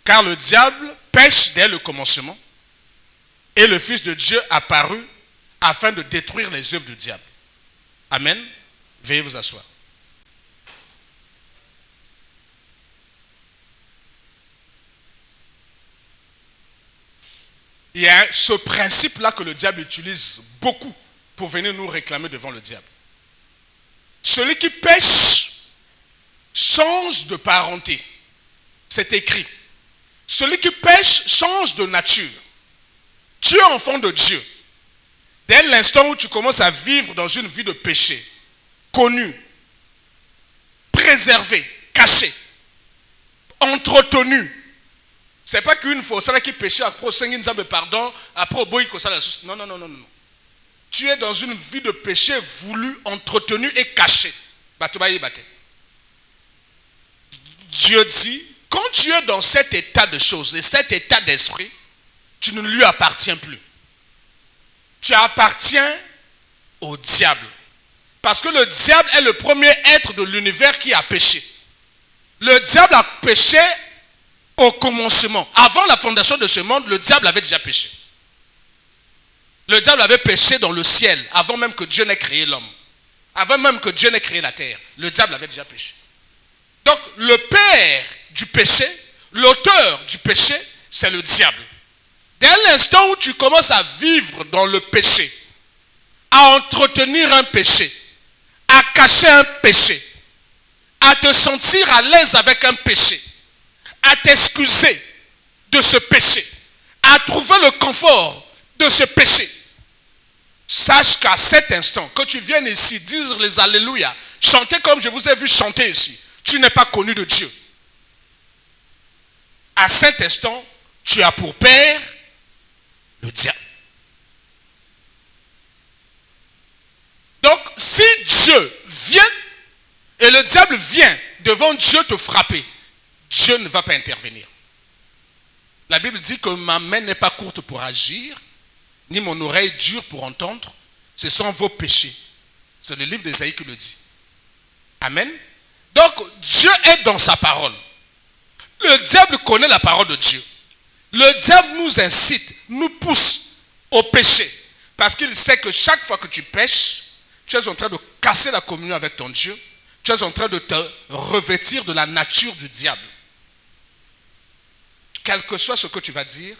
Car le diable pêche dès le commencement et le Fils de Dieu apparut afin de détruire les œuvres du diable. Amen. Veuillez vous asseoir. Il y a ce principe-là que le diable utilise beaucoup pour venir nous réclamer devant le diable. Celui qui pêche change de parenté. C'est écrit. Celui qui pêche change de nature. Tu es enfant de Dieu. Dès l'instant où tu commences à vivre dans une vie de péché, connu, préservé, caché, entretenu. C'est pas qu'une fois, c'est là qui péché, après, pardon, après, non, non, non, non, non. Tu es dans une vie de péché voulu, entretenu et caché. Dieu dit, quand tu es dans cet état de choses et cet état d'esprit, tu ne lui appartiens plus. Tu appartiens au diable. Parce que le diable est le premier être de l'univers qui a péché. Le diable a péché au commencement. Avant la fondation de ce monde, le diable avait déjà péché. Le diable avait péché dans le ciel, avant même que Dieu n'ait créé l'homme. Avant même que Dieu n'ait créé la terre, le diable avait déjà péché. Donc, le père du péché, l'auteur du péché, c'est le diable. Dès l'instant où tu commences à vivre dans le péché, à entretenir un péché, à cacher un péché, à te sentir à l'aise avec un péché, à t'excuser de ce péché, à trouver le confort de ce péché, sache qu'à cet instant, que tu viennes ici, dire les Alléluia, chanter comme je vous ai vu chanter ici, tu n'es pas connu de Dieu. À cet instant, tu as pour père le diable. Donc, si Dieu vient et le diable vient devant Dieu te frapper, Dieu ne va pas intervenir. La Bible dit que ma main n'est pas courte pour agir, ni mon oreille dure pour entendre. Ce sont vos péchés. C'est le livre d'Ésaïe qui le dit. Amen. Donc, Dieu est dans sa parole. Le diable connaît la parole de Dieu. Le diable nous incite, nous pousse au péché. Parce qu'il sait que chaque fois que tu pêches, tu es en train de casser la communion avec ton Dieu. Tu es en train de te revêtir de la nature du diable. Quel que soit ce que tu vas dire,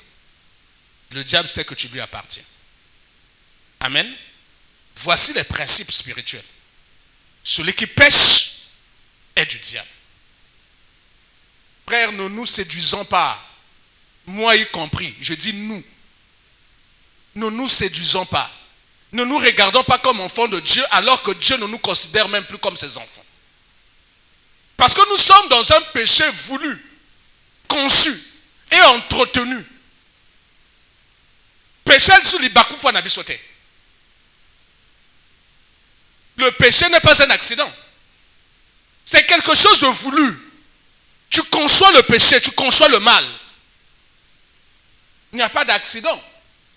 le diable sait que tu lui appartiens. Amen. Voici les principes spirituels. Celui qui pêche est du diable. Frères, ne nous séduisons pas. Moi y compris, je dis nous. Ne nous séduisons pas. Ne nous regardons pas comme enfants de Dieu alors que Dieu ne nous considère même plus comme ses enfants. Parce que nous sommes dans un péché voulu, conçu et entretenu. Péché sur les bakou pour n'abisoter. Le péché n'est pas un accident. C'est quelque chose de voulu. Tu conçois le péché, tu conçois le mal. Il n'y a pas d'accident.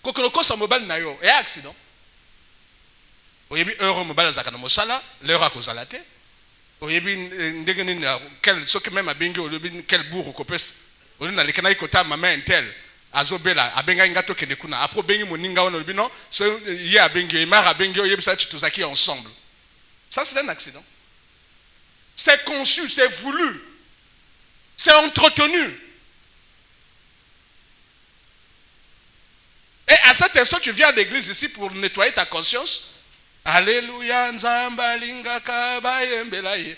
Quand on cause un mobile, il y a un accident. Il y a un mobile qui a mosala, l'heure à cause de la tête. Il y a ce qui même a bingo, quel bourreau copes. On a les canaux côté ma main tel. Azobela, abenga ingato kenekuna. Après bengi moninga on le non. Il y a bingo, il m'a bingo, il y a ça tous acquis ensemble. Ça c'est un accident. C'est conçu, c'est voulu. C'est entretenu. Et à cet instant, tu viens à l'église ici pour nettoyer ta conscience. Alléluia, nzamba linga kabayembelaye.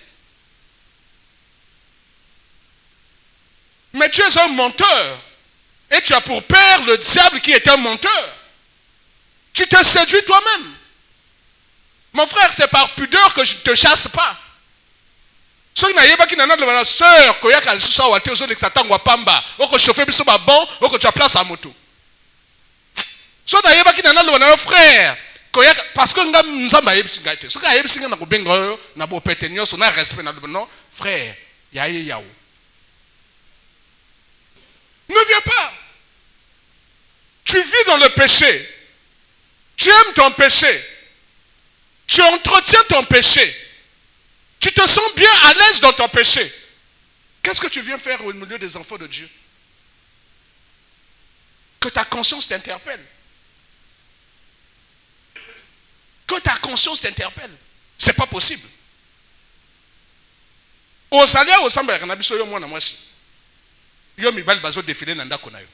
Mais tu es un menteur. Et tu as pour père le diable qui est un menteur. Tu te séduis toi-même. Mon frère, c'est par pudeur que je ne te chasse pas. Ceux qui n'ont pas qui n'ont pas sœur, qui ont sous ça ou à tes autres exatants ou à pamba, ou que chauffer biso ba bon, ou que tu as place à moto. Ceux qui n'ont pas qui n'ont pas frère, parce que nous sommes à Yébsingate. Ceux qui ont Yébsingate n'ont pas bengo, n'a pas pétenio, son a respect n'a pas non, frère, yaye yaou. Ne viens pas. Tu vis dans le péché. Tu aimes ton péché. Tu entretiens ton péché. Tu te sens bien à l'aise dans ton péché. Qu'est-ce que tu viens faire au milieu des enfants de Dieu? Que ta conscience t'interpelle. Que ta conscience t'interpelle. C'est pas possible. Osalia osamba ya kanabiso yo mwana mwasi. Yo mibali bazo défiler na ndako na yo.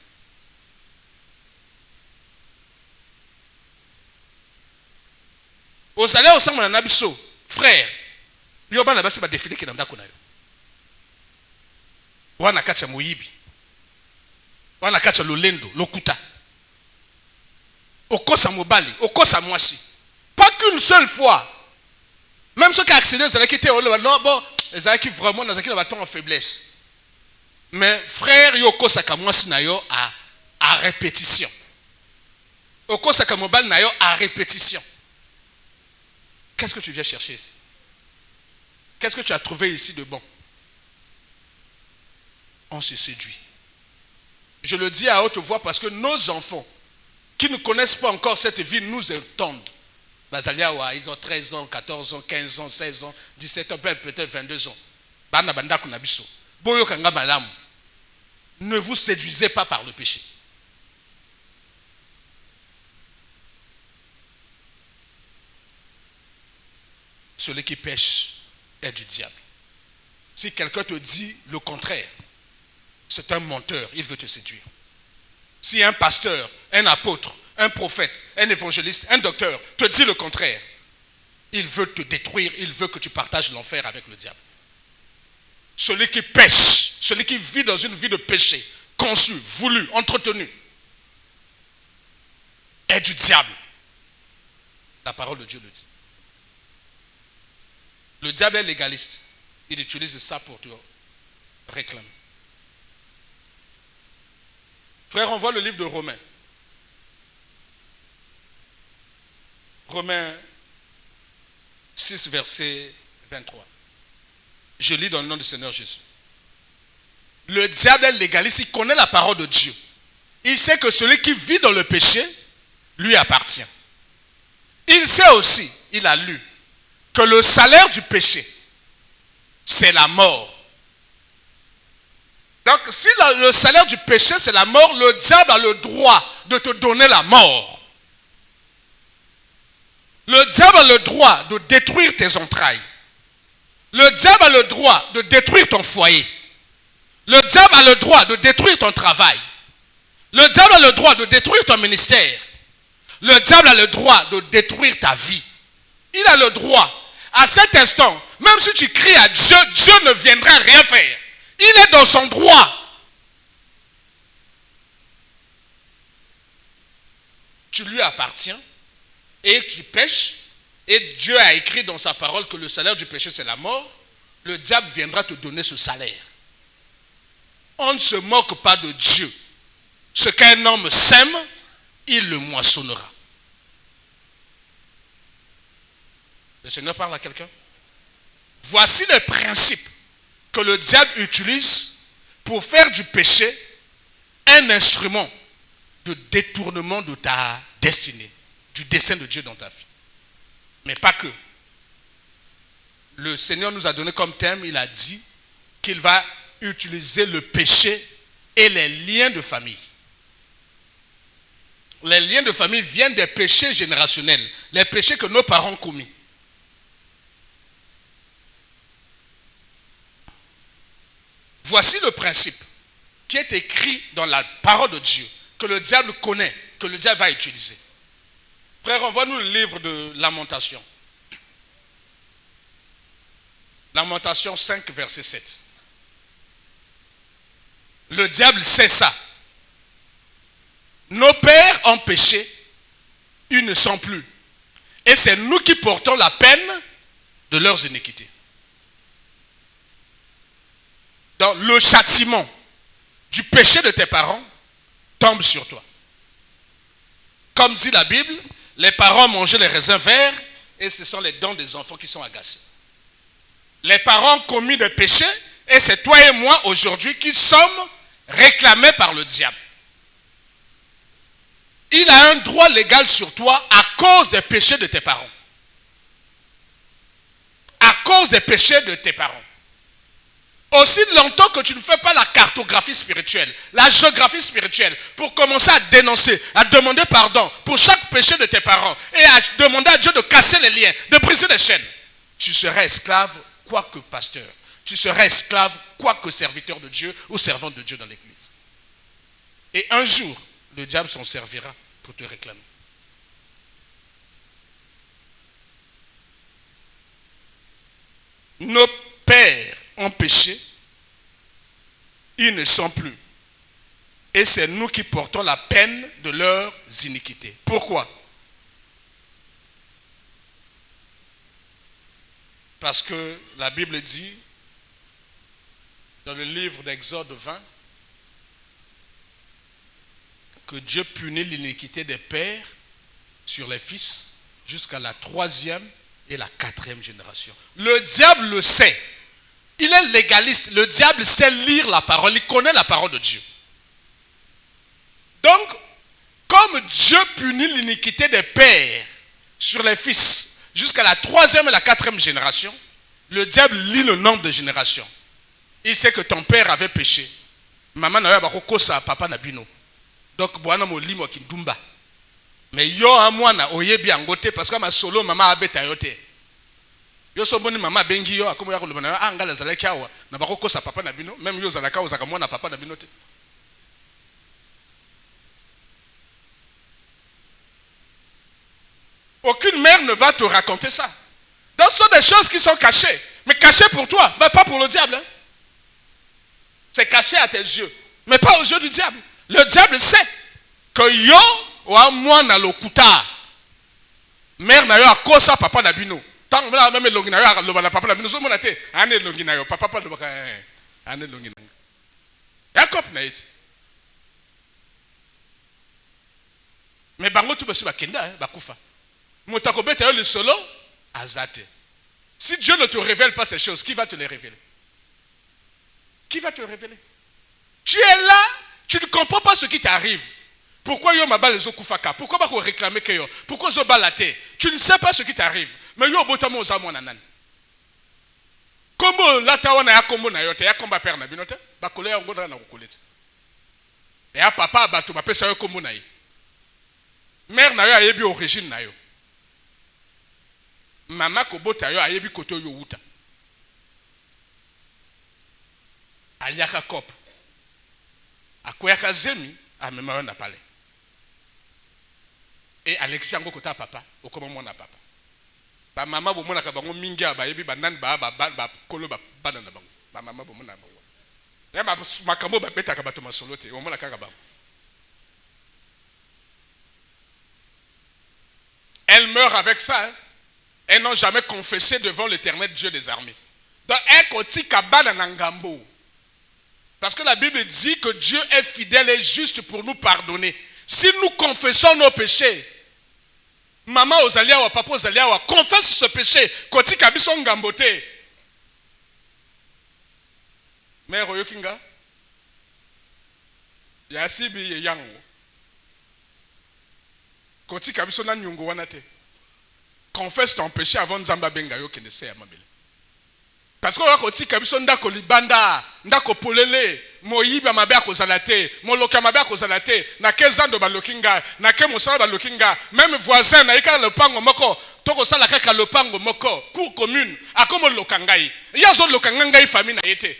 Osalia osamba na biso frère. Yo bana basi ba défiler ki na ndako na yo. Wana kacha muyibi. Wana kacha lolendo, lokuta. Okosa mobali, okosa mwasi. Pas qu'une seule fois. Même ceux qui accident, c'est là qui étaient bon, c'est qui vraiment dans un bâton en faiblesse. Mais frère, yoko sakamwasi na yo à répétition. Oko sakamobal na yo à répétition. Qu'est-ce que tu viens chercher ici? Qu'est-ce que tu as trouvé ici de bon? On se séduit. Je le dis à haute voix parce que nos enfants qui ne connaissent pas encore cette vie nous entendent. Bazaliawa, ils ont 13 ans, 14 ans, 15 ans, 16 ans, 17 ans, peut-être 22 ans. Ne vous séduisez pas par le péché. Celui qui pêche est du diable. Si quelqu'un te dit le contraire, c'est un menteur, il veut te séduire. Si un pasteur, un apôtre, un prophète, un évangéliste, un docteur te dit le contraire, il veut te détruire, il veut que tu partages l'enfer avec le diable. Celui qui pêche, celui qui vit dans une vie de péché, conçu, voulu, entretenu, est du diable. La parole de Dieu le dit. Le diable est légaliste. Il utilise ça pour te réclamer. Frère, on voit le livre de Romains. Romains 6, verset 23. Je lis dans le nom du Seigneur Jésus. Le diable est légaliste, il connaît la parole de Dieu. Il sait que celui qui vit dans le péché lui appartient. Il sait aussi, il a lu, que le salaire du péché, c'est la mort. Donc, si le salaire du péché, c'est la mort, le diable a le droit de te donner la mort. Le diable a le droit de détruire tes entrailles. Le diable a le droit de détruire ton foyer. Le diable a le droit de détruire ton travail. Le diable a le droit de détruire ton ministère. Le diable a le droit de détruire ta vie. Il a le droit. À cet instant, même si tu cries à Dieu, Dieu ne viendra rien faire. Il est dans son droit. Tu lui appartiens et tu pêches. Et Dieu a écrit dans sa parole que le salaire du péché c'est la mort. Le diable viendra te donner ce salaire. On ne se moque pas de Dieu. Ce qu'un homme sème, il le moissonnera. Le Seigneur parle à quelqu'un. Voici les principes que le diable utilise pour faire du péché un instrument de détournement de ta destinée, du dessein de Dieu dans ta vie. Mais pas que. Le Seigneur nous a donné comme thème, il a dit qu'il va utiliser le péché et les liens de famille. Les liens de famille viennent des péchés générationnels, les péchés que nos parents ont commis. Voici le principe qui est écrit dans la parole de Dieu, que le diable connaît, que le diable va utiliser. Frère, envoie-nous le livre de Lamentation. Lamentation 5, verset 7. Le diable sait ça. Nos pères ont péché, ils ne sont plus. Et c'est nous qui portons la peine de leurs iniquités. Donc le châtiment du péché de tes parents tombe sur toi. Comme dit la Bible, les parents mangeaient les raisins verts et ce sont les dents des enfants qui sont agacées. Les parents ont commis des péchés et c'est toi et moi aujourd'hui qui sommes réclamés par le diable. Il a un droit légal sur toi à cause des péchés de tes parents. À cause des péchés de tes parents. Aussi longtemps que tu ne fais pas la cartographie spirituelle, la géographie spirituelle, pour commencer à dénoncer, à demander pardon pour chaque péché de tes parents et à demander à Dieu de casser les liens, de briser les chaînes, tu seras esclave, quoique pasteur. tu seras esclave, quoique serviteur de Dieu ou servant de Dieu dans l'église. Et un jour, le diable s'en servira pour te réclamer. Nos pères ont péché, ils ne sont plus. Et c'est nous qui portons la peine de leurs iniquités. Pourquoi? Parce que la Bible dit, dans le livre d'Exode 20, que Dieu punit l'iniquité des pères sur les fils jusqu'à la 3e et la 4e génération. Le diable le sait. Il est légaliste. Le diable sait lire la parole. Il connaît la parole de Dieu. Donc, comme Dieu punit l'iniquité des pères sur les fils jusqu'à la 3e et la 4e génération, le diable lit le nombre de générations. Il sait que ton père avait péché. Maman n'a pas kosa papa nabino. Donc, boana mo limo ki dumba. Mais yo a mwana oyebi angote parce que ma solo mama abeta yote. Yo so boni mama bengi yo akomo ya kolobana angala zalaki awa na ba kosa papa nabino même yo zalaka ozaka mwana papa nabino te. Aucune mère ne va te raconter ça. Donc ce sont des choses qui sont cachées. Mais cachées pour toi, mais pas pour le diable. Hein? C'est caché à tes yeux, mais pas aux yeux du diable. Le diable sait que yo wa mwana lokuta. Mère na yo akosa papa na bino. Tant que même longi na yo loba na papa na bino so mona te. Ane longi na yo papa pa loba ane longi na. Jacob na eti. Mais bango tu basi bakenda bakufa. Motakobeta yo le solo azate. Si Dieu ne te révèle pas ces choses, qui va te les révéler? Qui va te révéler? Tu es là, tu ne comprends pas ce qui t'arrive. Pourquoi yo mabal les okufaka? Pourquoi pas réclamer que yo? Pourquoi zo balate? Tu ne sais pas ce qui t'arrive. Mais yo botamo ozamo nanan. Kombo latawana ya kombo na yote ya komba père na binote ba kolea ngodra na kokolete. Et ya papa bato ba pesa yo kombo na yi. Mère na yo ayebi origine na yo. Mama kobota yo ayebi koto yo wuta. Aliaka kop. Akoyaka zemi amema yo na pale. Et Alexis ango kota papa, okoma mona papa. Ba mama bo mona ka bango mingi abayebi banani ba kolo ba bana na bango. Ba mama bo mona bango. Ya makambo ba beta ka bato masolote, o mona kaka bango. Elle meurt avec ça. Hein? Elles n'ont jamais confessé devant l'Éternel Dieu des armées. Donc, parce que la Bible dit que Dieu est fidèle et juste pour nous pardonner. Si nous confessons nos péchés, maman ozalia ou papa ozalia ou confesse ce péché, koti kabison gambote. Mère oyokinga, yasibi yango. Koti kabison na nyungo wanate. Confesse ton péché avant Nzamba benga yo kende se ya mabele. Parce que wakoti kabiso ndako libanda, ndako polele, moyiba mabe akozalate, moloka mabe akozalate, na kezando balokinga, na ke mosala balokinga, même voisin na ika lopango moko, toko sala kaka lopango moko, cour commune, akomo lokangai. Yazo lokangai famille na yete.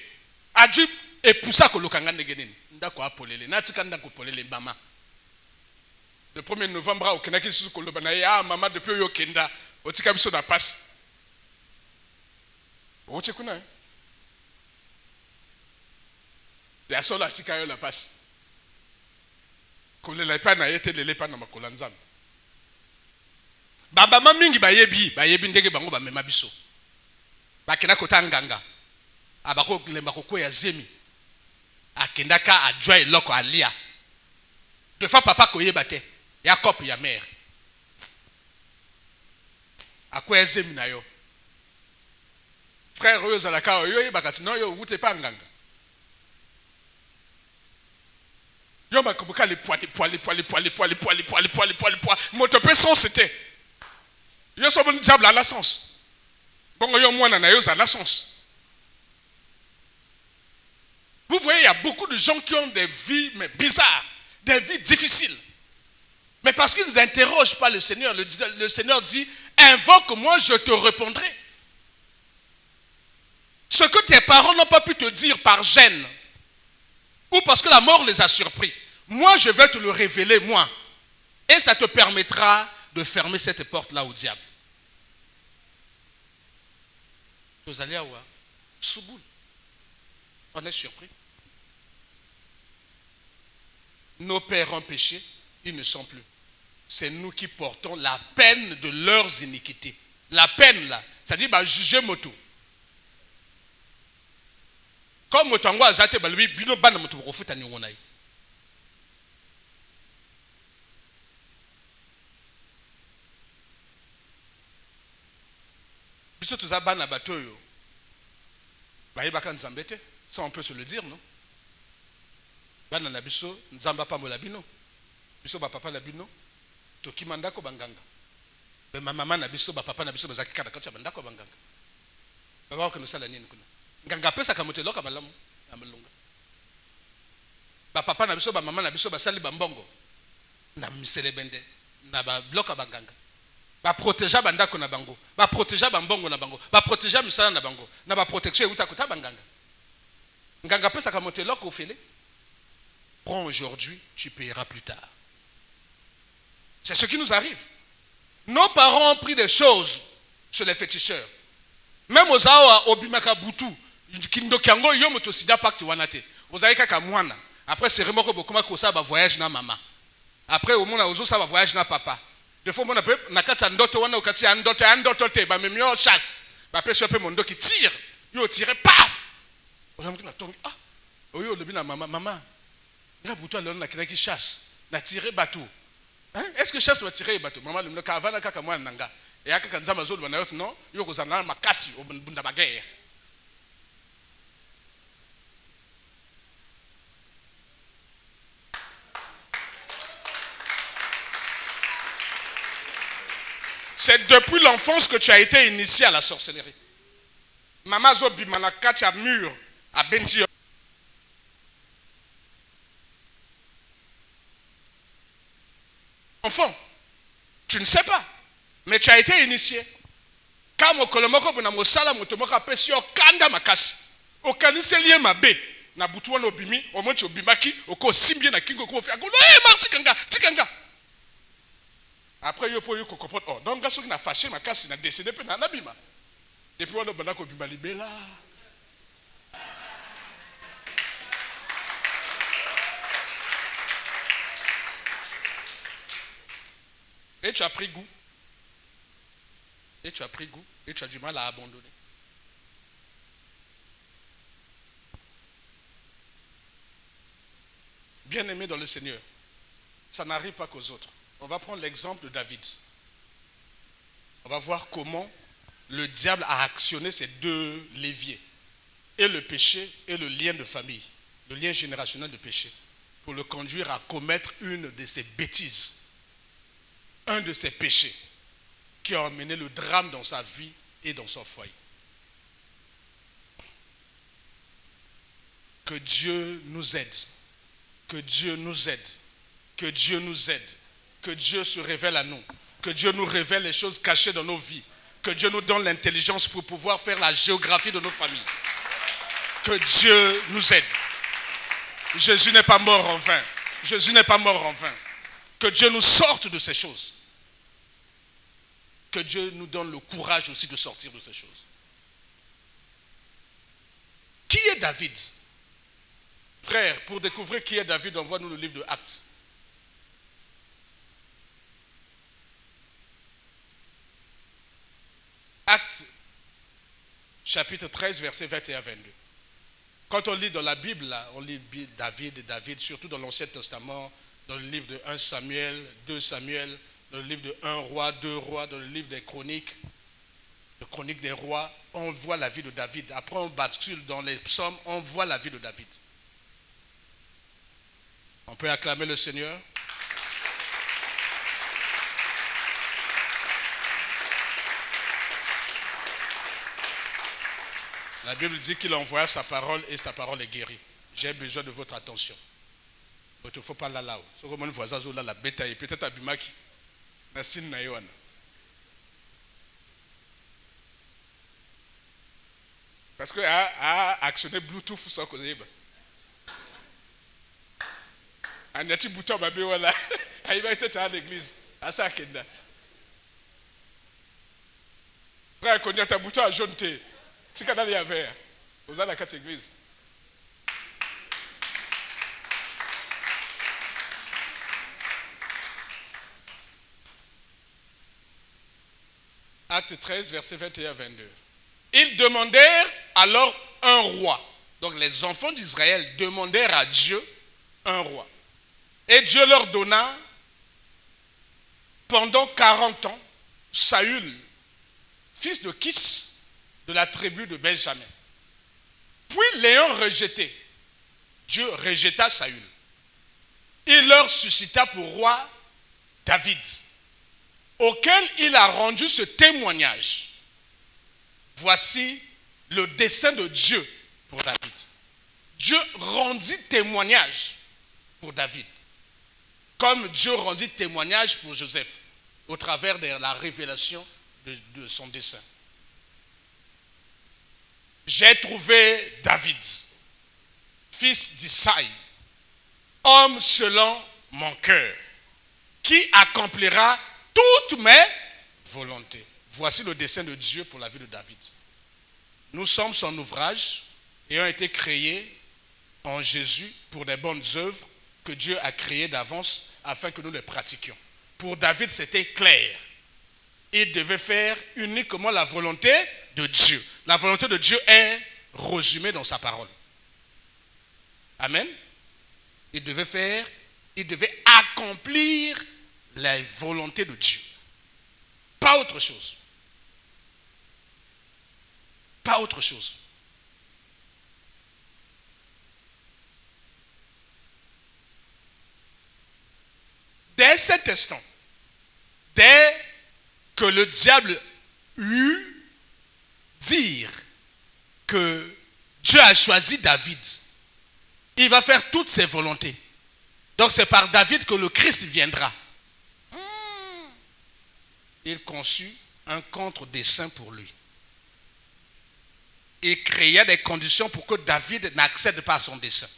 Adu epousa ko lokanga ndegenini, ndako apolele, natika ndako polele bama. Le 1er novembre au Kenaki sous kolobana ya mama depuis yo kenda, otika biso na passe. Oche kuna. Ya sola tika yo la passe. Kolela pa na yete lele pa na makola nzambe. Baba mamingi bayebi ndenge bango ba mema biso. Bakena kota nganga. Abako lemba kokwe ya zemi. Akendaka adjoa eloko alia. De fois papa koyeba te. Jacob ya mère. À quoi est-ce que yo? Frère yo zalaka yo bakati no yo ute pa nganga. Yo makobuka les poils. Moto person c'était. Yo so bon diable à la sens. Bongo yo mwana na yo za la sens. Vous voyez, il y a beaucoup de gens qui ont des vies mais bizarres, des vies difficiles. Mais parce qu'ils n'interrogent pas le Seigneur, le Seigneur dit, invoque-moi, je te répondrai. Ce que tes parents n'ont pas pu te dire par gêne, ou parce que la mort les a surpris, moi je vais te le révéler, moi. Et ça te permettra de fermer cette porte-là au diable. Vous allez avoir Souboul. On est surpris. Nos pères ont péché, ils ne sont plus. C'est nous qui portons la peine de leurs iniquités. La peine là, c'est-à-dire juger moto. Comme moto angwa azate balbi bino bana moto kofuta ni ngona yi. Biso tuza bana batoyo. Bayebaka nzambe te, ça on peut se le dire, non? Bana na biso nzamba pambola bino. Biso ba papa na bino toki mandako banganga. Be mama na biso ba papa na biso bazaki kada kati bandako banganga. Baba ko no sala nini kuna. Nganga pesa kamotelo ka malamu amalunga. Ba papa na biso ba mama na biso basali bambongo. Na miselebende na ba bloka banganga. Ba protéger bandako na bango, ba protéger bambongo na bango, ba protéger misala na bango, na ba protection utakuta banganga. Nganga pesa kamotelo ko fele. Prends aujourd'hui, tu payeras plus tard. C'est ce qui nous arrive. Nos parents ont pris des choses chez les féticheurs. Même aux Awa, Obimaka Boutou, Kindokiango, Yomoto Sida Pacte Wanate. Vous avez qu'à Kamwana. Après, c'est remarqué beaucoup que ça va voyage na maman. Après, au monde, ça va voyage na papa. Des fois, on a peu, Nakatsa Ndoto, Wana, Okati, Andoto, Te, bah, même yo chasse. Bah, après, sur mon dos qui tire, yo tire, paf! On a dit, ah, yo, le bin, maman. Boutou, alors, on a qui chasse. Na tiré bateau. Est-ce que chasse va tirer bateau? Maman, le Kavana, Kakamwa, Nanga. Et à Kanzamazol, non, yo, Kozana, Makasi, au Bundabagay. C'est depuis l'enfance que tu as été initié à la sorcellerie. Maman Zobi Manakachi à mur, à Benji. Enfant, tu ne sais pas, mais tu as été initié. Quand au Kolomoko Bonamo Sala Motomoka Pesio Kanda Makasi, au Kaniselie Mabe, na Boutouan Obimi, au Moncho Bimaki, au Ko Simbien na Kingo Kofi, à Gono, Martikanga, Tikanga. Après, il faut qu'on comprenne. Oh, donc, il a fâché ma casse, il a décédé, puis il a abîmé. Depuis, on a dit que Bimali et tu as pris goût. Et tu as pris goût. Et tu as du mal à abandonner. Bien-aimé dans le Seigneur, ça n'arrive pas qu'aux autres. On va prendre l'exemple de David. On va voir comment le diable a actionné ces deux leviers. Et le péché et le lien de famille. Le lien générationnel de péché. Pour le conduire à commettre une de ces bêtises. Un de ces péchés qui a amené le drame dans sa vie et dans son foyer. Que Dieu nous aide. Que Dieu nous aide. Que Dieu nous aide. Que Dieu se révèle à nous. Que Dieu nous révèle les choses cachées dans nos vies. Que Dieu nous donne l'intelligence pour pouvoir faire la géographie de nos familles. Que Dieu nous aide. Jésus n'est pas mort en vain. Jésus n'est pas mort en vain. Que Dieu nous sorte de ces choses. Que Dieu nous donne le courage aussi de sortir de ces choses. Qui est David? Frère, pour découvrir qui est David, envoie-nous le livre de Actes. Actes, chapitre 13, versets 21 à 22. Quand on lit dans la Bible, là, on lit David, surtout dans l'Ancien Testament, dans le livre de 1 Samuel, 2 Samuel, dans le livre de 1 roi, 2 rois, dans le livre des chroniques des rois, on voit la vie de David. Après, on bascule dans les psaumes, on voit la vie de David. On peut acclamer le Seigneur. La Bible dit qu'il envoya sa parole et sa parole est guérie. J'ai besoin de votre attention. Il ne faut pas la là. Ce que mon voisin a la bétail, peut-être à Bimaki. Merci Nayoana. Parce que a actionné Bluetooth sans qu'on ait. Un petit bouton babé voilà. Il va être à l'église. À ça kenda. Frère, qu'on y a ta bouton à jaune thé. Si canal y avait. Vous avez la carte église. Acte 13, verset 21 à 22. Ils demandèrent alors un roi. Donc les enfants d'Israël demandèrent à Dieu un roi. Et Dieu leur donna pendant 40 ans Saül, fils de Kis, de la tribu de Benjamin. Puis l'ayant rejeté, Dieu rejeta Saül. Il leur suscita pour roi David, auquel il a rendu ce témoignage. Voici le dessein de Dieu pour David. Dieu rendit témoignage pour David, comme Dieu rendit témoignage pour Joseph, au travers de la révélation de son dessein. J'ai trouvé David, fils d'Isaïe, homme selon mon cœur, qui accomplira toutes mes volontés. Voici le dessein de Dieu pour la vie de David. Nous sommes son ouvrage ayant été créés en Jésus pour des bonnes œuvres que Dieu a créées d'avance afin que nous les pratiquions. Pour David, c'était clair. Il devait faire uniquement la volonté de Dieu. La volonté de Dieu est résumée dans sa parole. Amen. Il devait accomplir la volonté de Dieu. Pas autre chose. Pas autre chose. Dès cet instant, dès que le diable eut dire que Dieu a choisi David, il va faire toutes ses volontés. Donc c'est par David que le Christ viendra. Il conçut un contre-dessein pour lui. Il créa des conditions pour que David n'accède pas à son dessein.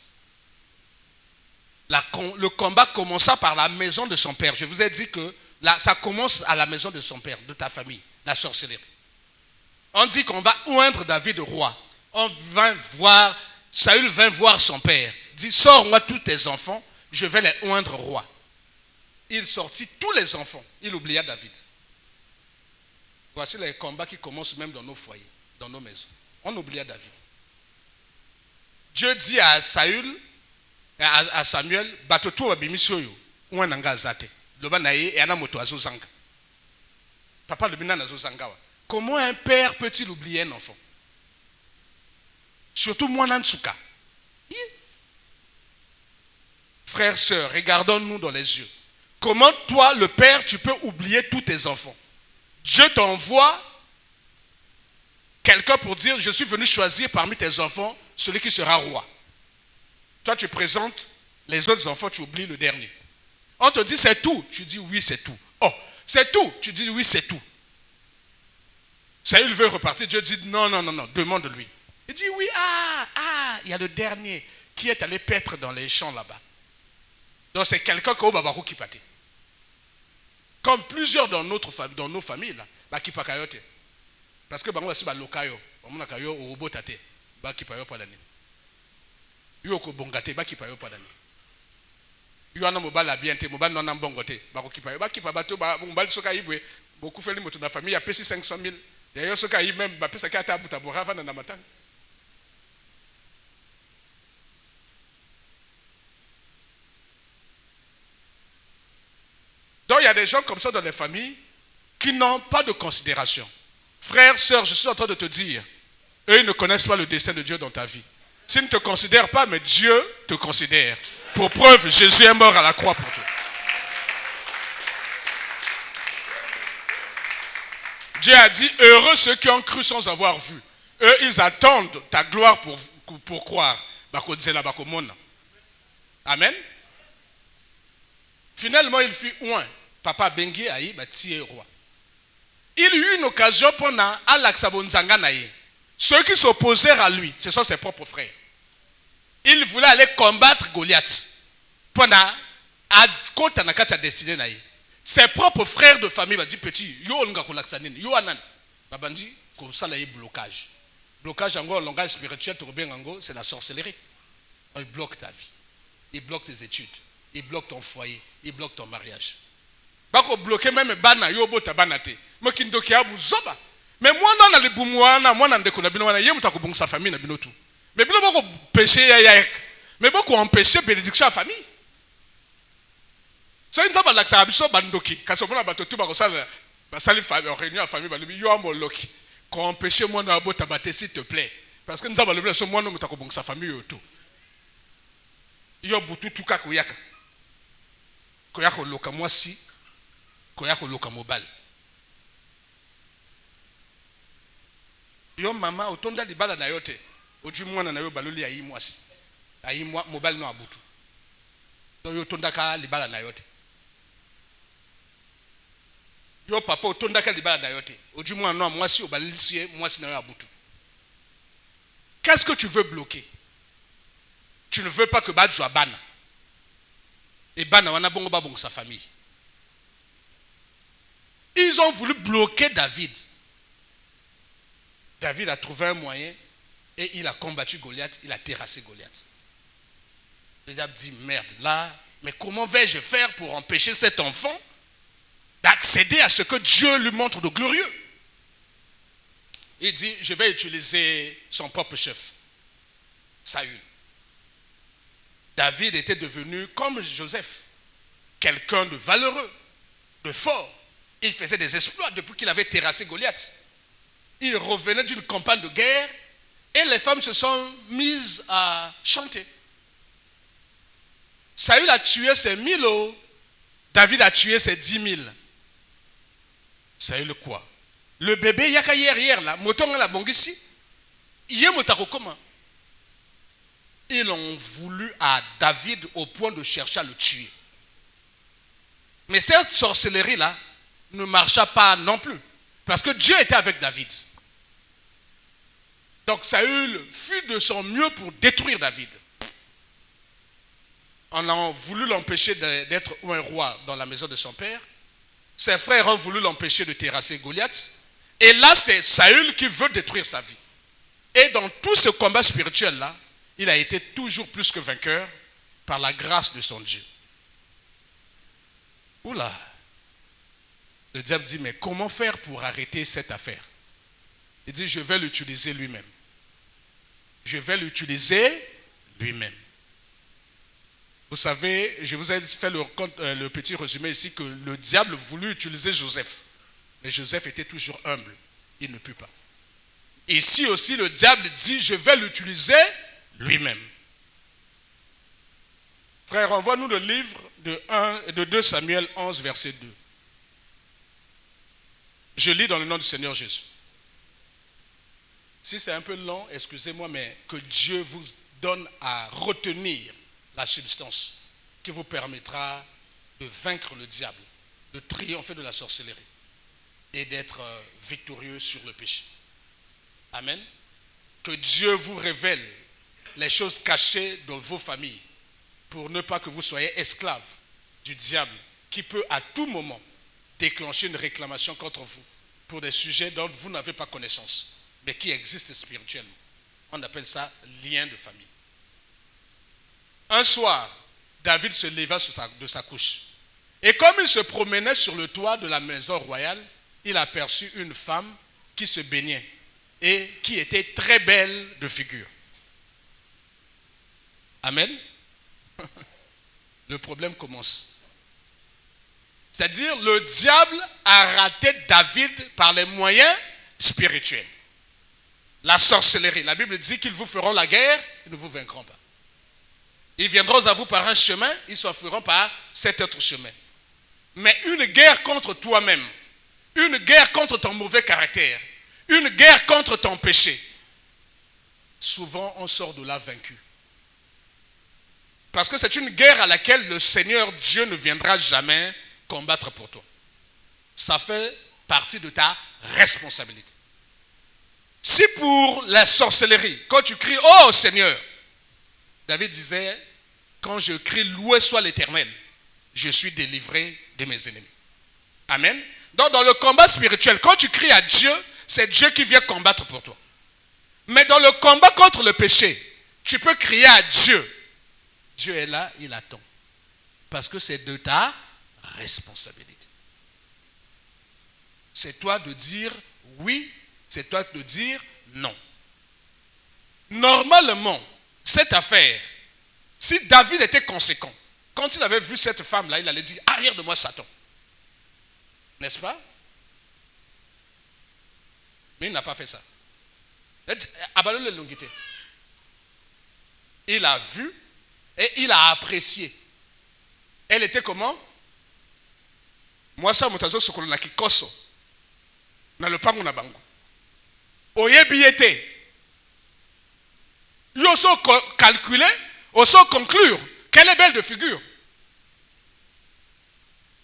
Le combat commença par la maison de son père. Je vous ai dit que ça commence à la maison de son père, de ta famille, la sorcellerie. On dit qu'on va oindre David roi. Saül vint voir son père. Dit, sors-moi tous tes enfants, je vais les oindre roi. Il sortit tous les enfants. Il oublia David. Voici les combats qui commencent même dans nos foyers, dans nos maisons. On oublia David. Dieu dit à Saül, à Samuel, batoto abimisoyo, ouananga zate. Loba naye et ana moto azozanga. Papa le bina nazozanga. Comment un père peut-il oublier un enfant? Surtout moi Nansuka. Frères, sœurs, regardons-nous dans les yeux. Comment toi, le père, tu peux oublier tous tes enfants? Dieu t'envoie quelqu'un pour dire, je suis venu choisir parmi tes enfants celui qui sera roi. Toi, tu présentes les autres enfants, tu oublies le dernier. On te dit, c'est tout. Tu dis, oui, c'est tout. Oh, c'est tout. Tu dis, oui, c'est tout. Saül veut repartir. Dieu dit, non, demande-lui. Il dit, oui, il y a le dernier qui est allé paître dans les champs là-bas. Donc, c'est quelqu'un qui a qui pâté. Comme plusieurs dans nos familles, là, qui pakayote. Parce que, on a lokayo, on a kayo au robot tate, ba qui payo pas l'année. Yoko bongate, ba qui payo pas l'année. Yoana mobile biente, mobile non bongote, ba qui payo, ba qui pa bateau, ba mobile soka ibwe, beaucoup fait les motos de la famille, a payé 500 000. D'ailleurs, soka ibwe même, ba pesa kata abuta borava na namatan. Donc il y a des gens comme ça dans les familles qui n'ont pas de considération. Frères, sœurs, je suis en train de te dire, eux ils ne connaissent pas le dessein de Dieu dans ta vie. S'ils ne te considèrent pas, mais Dieu te considère. Pour preuve, Jésus est mort à la croix pour toi. Dieu a dit, heureux ceux qui ont cru sans avoir vu. Eux, ils attendent ta gloire pour croire. Amen. Finalement, il fut oint. Papa Bengi aïe, bâti roi. Il eut une occasion pour Alaksabonzanga naïe. Ceux qui s'opposèrent à lui, ce sont ses propres frères. Il voulait aller combattre Goliath. Pendant ses propres frères de famille dit petit, yo anan. Babandi ko sala blocage. Blocage en langage spirituel c'est la sorcellerie. Il bloque ta vie. Il bloque tes études. Il bloque ton foyer. Il bloque ton mariage. Bako bloquer même bana yo bota banate. Mo kindoki abu zoba. Mais moi non na libumwana, moi na ndeko na bino wana yemu takubungisa famille na bino tout. Mais bilo bako péché ya. Mais bako empêcher bénédiction à famille. So inza ba laksa biso bandoki. Kaso bona batotu ba kosala ba sali famille réunion à famille ba libi yo amoloki. Ko empêcher moi na bota bate s'il te plaît. Parce que nous avons le so moi no mutakubungisa famille yo tout. Yo butu tuka koyaka. Koyako loka mwasi. Koyako loka mobile. Yo mama otonda libala na yote. Oju mwana na yo baloli ayi mwasi. Ayi mobile no abutu. Donc yo tonda ka libala na yote. Yo papa otonda ka libala na yote. Oju mwana no mwasi obalisi mwasi na yo abutu. Qu'est-ce que tu veux bloquer? Tu ne veux pas que Badjo a Bana. Et Bana wana bongo ba bongo sa famille. Ils ont voulu bloquer David. David a trouvé un moyen et il a combattu Goliath, il a terrassé Goliath. Les a dit merde, là, mais comment vais-je faire pour empêcher cet enfant d'accéder à ce que Dieu lui montre de glorieux? Il dit, je vais utiliser son propre chef, Saül. David était devenu comme Joseph, quelqu'un de valeureux, de fort. Il faisait des exploits depuis qu'il avait terrassé Goliath. Il revenait d'une campagne de guerre et les femmes se sont mises à chanter. Saül a tué ses 1000 hommes, David a tué ses 10 000. Saül quoi? Le bébé yaka hier là, moton la bongisi, yé motako comment? Ils ont voulu à David au point de chercher à le tuer. Mais cette sorcellerie là ne marcha pas non plus. Parce que Dieu était avec David. Donc Saül fut de son mieux pour détruire David. On a voulu l'empêcher d'être un roi dans la maison de son père. Ses frères ont voulu l'empêcher de terrasser Goliath. Et là, c'est Saül qui veut détruire sa vie. Et dans tout ce combat spirituel-là, il a été toujours plus que vainqueur par la grâce de son Dieu. Oula! Le diable dit, mais comment faire pour arrêter cette affaire? Il dit, je vais l'utiliser lui-même. Je vais l'utiliser lui-même. Vous savez, je vous ai fait le petit résumé ici que le diable voulut utiliser Joseph. Mais Joseph était toujours humble. Il ne put pas. Ici aussi, le diable dit, je vais l'utiliser lui-même. Frère, envoie-nous le livre de 2 Samuel 11, verset 2. Je lis dans le nom du Seigneur Jésus. Si c'est un peu long, excusez-moi, mais que Dieu vous donne à retenir la substance qui vous permettra de vaincre le diable, de triompher de la sorcellerie et d'être victorieux sur le péché. Amen. Que Dieu vous révèle les choses cachées dans vos familles pour ne pas que vous soyez esclaves du diable qui peut à tout moment déclencher une réclamation contre vous pour des sujets dont vous n'avez pas connaissance, mais qui existent spirituellement. On appelle ça lien de famille. Un soir, David se leva de sa couche. Et comme il se promenait sur le toit de la maison royale, il aperçut une femme qui se baignait et qui était très belle de figure. Amen. Le problème commence. C'est-à-dire, le diable a raté David par les moyens spirituels. La sorcellerie. La Bible dit qu'ils vous feront la guerre, ils ne vous vaincront pas. Ils viendront à vous par un chemin, ils s'offriront par cet autre chemin. Mais une guerre contre toi-même, une guerre contre ton mauvais caractère, une guerre contre ton péché, souvent on sort de là vaincu. Parce que c'est une guerre à laquelle le Seigneur Dieu ne viendra jamais combattre pour toi. Ça fait partie de ta responsabilité. Si pour la sorcellerie, quand tu cries, oh Seigneur, David disait, quand je crie, loué soit l'Éternel, je suis délivré de mes ennemis. Amen. Donc dans le combat spirituel, quand tu cries à Dieu, c'est Dieu qui vient combattre pour toi. Mais dans le combat contre le péché, tu peux crier à Dieu. Dieu est là, il attend. Parce que c'est de ta responsabilité. C'est toi de dire oui, c'est toi de dire non. Normalement, cette affaire, si David était conséquent, quand il avait vu cette femme-là, il allait dire, arrière de moi Satan. N'est-ce pas? Mais il n'a pas fait ça. Il a vu et il a apprécié. Elle était comment? Moi, ça, moutazo sokolona kikoso. Na le pango na bango. Oyebi ete. Yo so calculer, oso conclure. Quelle est belle de figure.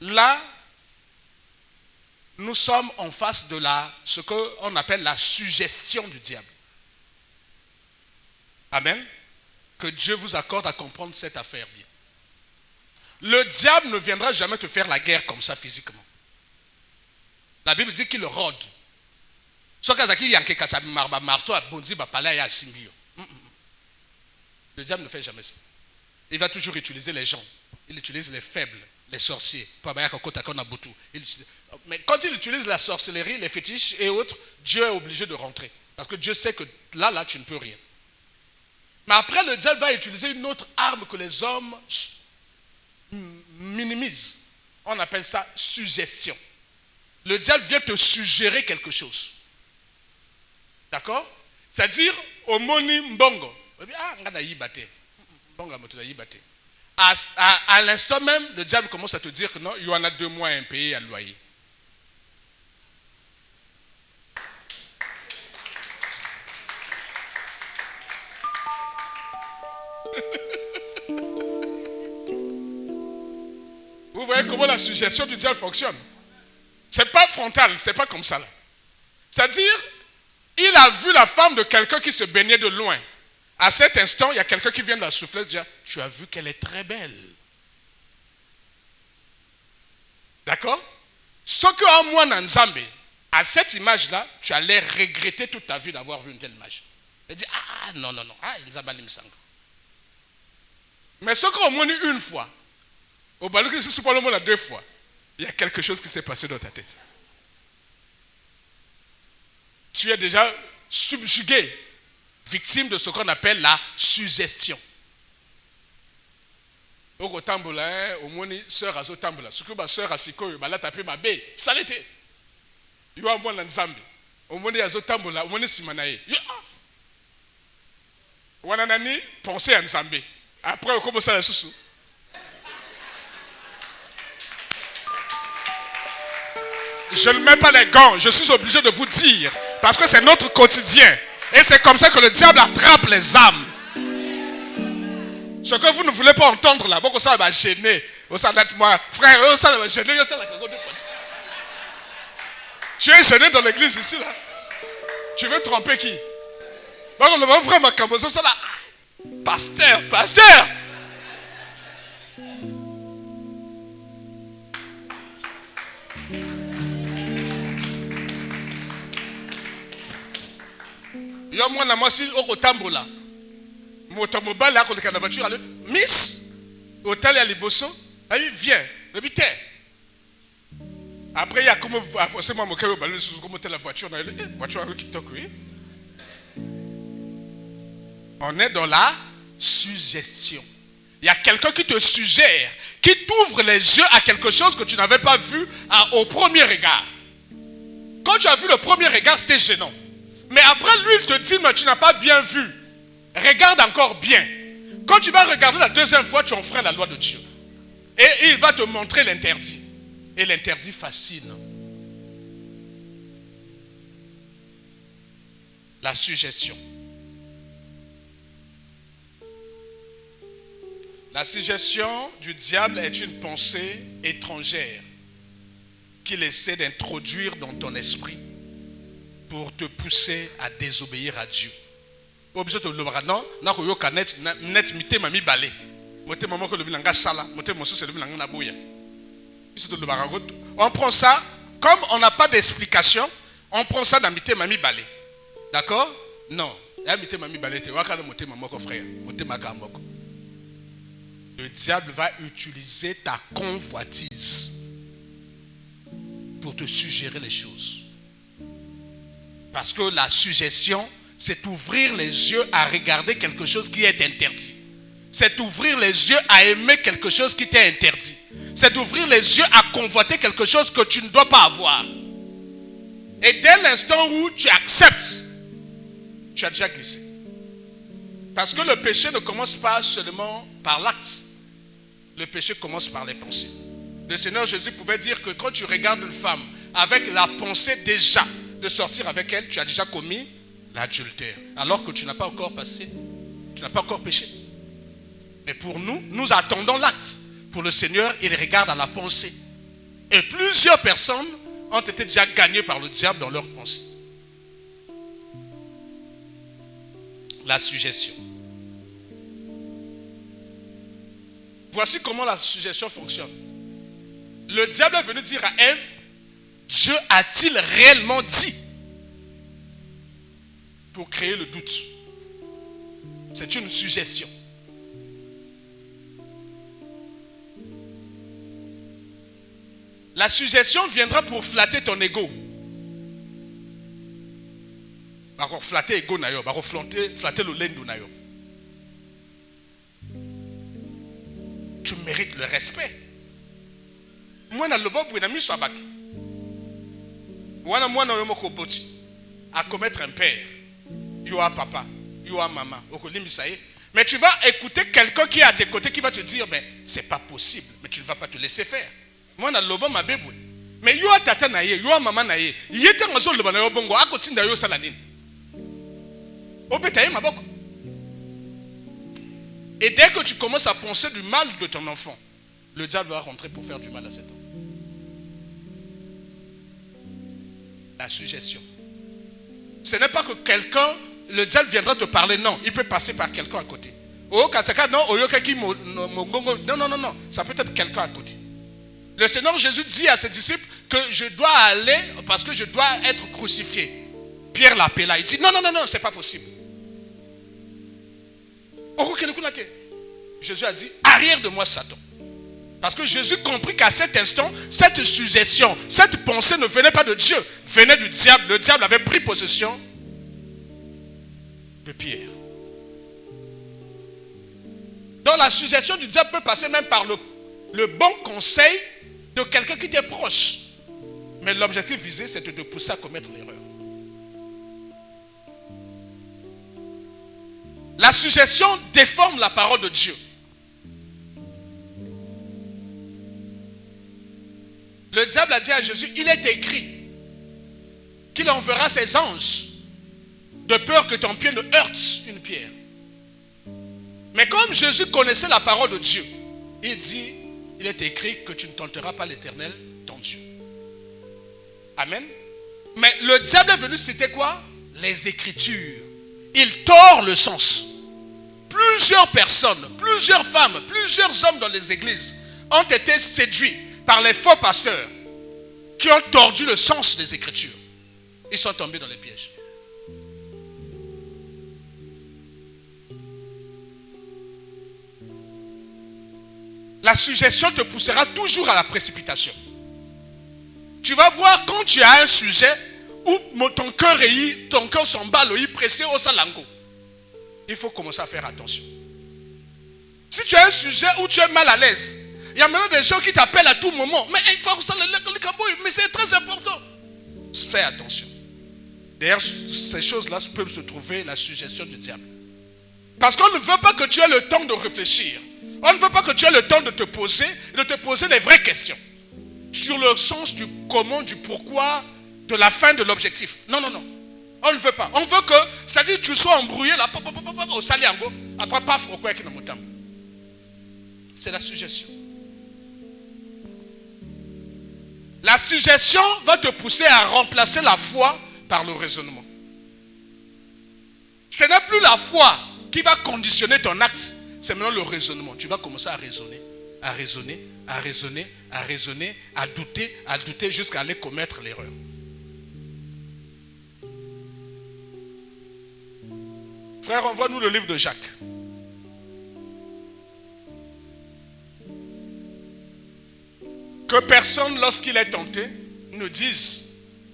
Là, nous sommes en face de ce qu'on appelle la suggestion du diable. Amen. Que Dieu vous accorde à comprendre cette affaire bien. Le diable ne viendra jamais te faire la guerre comme ça physiquement. La Bible dit qu'il rôde. Le diable ne fait jamais ça. Il va toujours utiliser les gens. Il utilise les faibles, les sorciers. Mais quand il utilise la sorcellerie, les fétiches et autres, Dieu est obligé de rentrer. Parce que Dieu sait que là, tu ne peux rien. Mais après, le diable va utiliser une autre arme que les hommes minimisent. On appelle ça suggestion. Le diable vient te suggérer quelque chose. D'accord? C'est-à-dire, au moni mbongo. À l'instant même, le diable commence à te dire que non, il y en a 2 mois à payer à loyer. Vous voyez comment la suggestion du diable fonctionne. C'est pas frontal, c'est pas comme ça là. C'est-à-dire, il a vu la femme de quelqu'un qui se baignait de loin. À cet instant, il y a quelqu'un qui vient de la souffler et dire, tu as vu qu'elle est très belle. D'accord? Ce que en moi, Nzambe, à cette image-là, tu allais regretter toute ta vie d'avoir vu une telle image. Il dit, non, Nzambe Limsanga. Mais ce qu'on m'a dit une fois, au balou qui se parle au monde 2 fois, il y a quelque chose qui s'est passé dans ta tête. Tu es déjà subjugué, victime de ce qu'on appelle la suggestion. Au tambola, au moni sœur azo tambola. Ce que ma sœur a siko, elle a tapé ma baie. Ça l'était. Il y a un bon ensemble. Au moni azo tambola, au moni simanae. Wananani pensez ensemble. Après on commence à la sous. Je ne mets pas les gants, je suis obligé de vous dire, parce que c'est notre quotidien. Et c'est comme ça que le diable attrape les âmes. Ce que vous ne voulez pas entendre là, beaucoup ça va gêner. Moi, frère, ça va gêner. Tu es gêné dans l'église ici là. Tu veux tromper qui? Vraiment, ça là. Pasteur. Yo mwana mwasi okotambola moto mobali akoleka na voiture ale miss hôtel ya liboso ayi viens lebite après il y a comme forcément moi mokayo balé sous comme la voiture na voiture avec kitoko oui. On est dans la suggestion. Il y a quelqu'un qui te suggère, qui t'ouvre les yeux à quelque chose que tu n'avais pas vu au premier regard. Quand tu as vu le premier regard, c'était gênant. Mais après, lui, il te dit, mais tu n'as pas bien vu. Regarde encore bien. Quand tu vas regarder la deuxième fois, tu enfreins la loi de Dieu. Et il va te montrer l'interdit. Et l'interdit fascine. La suggestion. La suggestion du diable est une pensée étrangère qu'il essaie d'introduire dans ton esprit pour te pousser à désobéir à Dieu. Obligé de le dire non, na ko yoka net mité mami balé. Moté maman ko le bilanga sala, moté mosso c'est le bilanga na boya. On prend ça comme on n'a pas d'explication, on prend ça dans mité mami balé. D'accord? Non. Le diable va utiliser ta convoitise pour te suggérer les choses. Parce que la suggestion, c'est ouvrir les yeux à regarder quelque chose qui est interdit. C'est ouvrir les yeux à aimer quelque chose qui t'est interdit. C'est d'ouvrir les yeux à convoiter quelque chose que tu ne dois pas avoir. Et dès l'instant où tu acceptes, tu as déjà glissé. Parce que le péché ne commence pas seulement par l'acte. Le péché commence par les pensées. Le Seigneur Jésus pouvait dire que quand tu regardes une femme avec la pensée déjà de sortir avec elle, tu as déjà commis l'adultère. Alors que tu n'as pas encore passé, tu n'as pas encore péché. Mais pour nous, nous attendons l'acte. Pour le Seigneur, il regarde à la pensée. Et plusieurs personnes ont été déjà gagnées par le diable dans leurs pensées. La suggestion. Voici comment la suggestion fonctionne. Le diable est venu dire à Ève, Dieu a-t-il réellement dit? Pour créer le doute. C'est une suggestion. La suggestion viendra pour flatter ton ego. Bako flatter ego na yo, bako flatter le lendo na yo. Tu mérites le respect. Moi na lobo bwe na miso abaki. Wana mwana yo moko boti à commettre un père. Yo a papa, yo a maman, okolimisa ye. Mais tu vas écouter quelqu'un qui est à tes côtés qui va te dire mais c'est pas possible, mais tu ne vas pas te laisser faire. Moi na lobo ma bebwe. Mais yo a tata na ye, yo a maman na ye. Yete ngazo loba na yo bongo akotinda yo sala nini. Et dès que tu commences à penser du mal de ton enfant, le diable va rentrer pour faire du mal à cet enfant. La suggestion. Ce n'est pas que quelqu'un, le diable viendra te parler, non, il peut passer par quelqu'un à côté. Non, non, ça peut être quelqu'un à côté. Le Seigneur Jésus dit à ses disciples que je dois aller parce que je dois être crucifié. Pierre l'appela, il dit non, c'est pas possible. Jésus a dit, arrière de moi Satan. Parce que Jésus comprit qu'à cet instant, cette suggestion, cette pensée ne venait pas de Dieu, venait du diable. Le diable avait pris possession de Pierre. Donc la suggestion du diable peut passer même par le bon conseil de quelqu'un qui t'est proche. Mais l'objectif visé, c'est de te pousser à commettre l'erreur. La suggestion déforme la parole de Dieu. Le diable a dit à Jésus, il est écrit qu'il enverra ses anges de peur que ton pied ne heurte une pierre. Mais comme Jésus connaissait la parole de Dieu, il dit, il est écrit que tu ne tenteras pas l'Éternel, ton Dieu. Amen. Mais le diable est venu citer quoi? Les Écritures. Il tord le sens. Plusieurs personnes, plusieurs femmes, plusieurs hommes dans les églises ont été séduits par les faux pasteurs qui ont tordu le sens des Écritures. Ils sont tombés dans les pièges. La suggestion te poussera toujours à la précipitation. Tu vas voir quand tu as un sujet où ton cœur s'emballe, pressé au salango. Il faut commencer à faire attention. Si tu as un sujet où tu es mal à l'aise, il y a maintenant des gens qui t'appellent à tout moment. Mais il faut mais c'est très important. Fais attention. D'ailleurs, ces choses-là peuvent se trouver la suggestion du diable. Parce qu'on ne veut pas que tu aies le temps de réfléchir. On ne veut pas que tu aies le temps de te poser les vraies questions. Sur le sens du comment, du pourquoi, de la fin de l'objectif. Non. On ne veut pas. On veut que, c'est-à-dire que tu sois embrouillé là, au saliango, après paf, au quoi qu'il y a. C'est la suggestion. La suggestion va te pousser à remplacer la foi par le raisonnement. Ce n'est plus la foi qui va conditionner ton acte, c'est maintenant le raisonnement. Tu vas commencer à raisonner, à raisonner, à raisonner, à raisonner, à douter jusqu'à aller commettre l'erreur. Frère, envoie-nous le livre de Jacques. Que personne, lorsqu'il est tenté, ne dise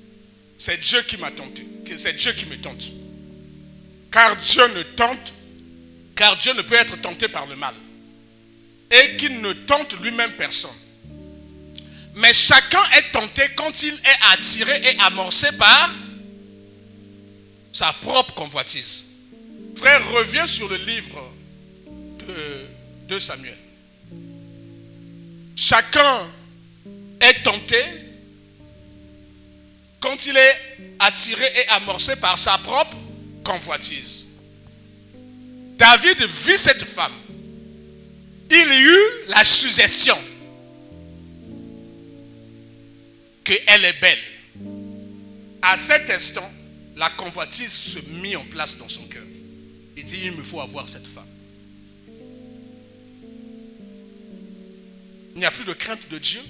« c'est Dieu qui m'a tenté », que c'est Dieu qui me tente. Car Dieu ne peut être tenté par le mal. Et qu'il ne tente lui-même personne. Mais chacun est tenté quand il est attiré et amorcé par sa propre convoitise. Frère, reviens sur le livre de Samuel. Chacun est tenté quand il est attiré et amorcé par sa propre convoitise. David vit cette femme. Il eut la suggestion qu'elle est belle. À cet instant, la convoitise se mit en place dans son cœur. Il dit, il me faut avoir cette femme. Il n'y a plus de crainte de Dieu.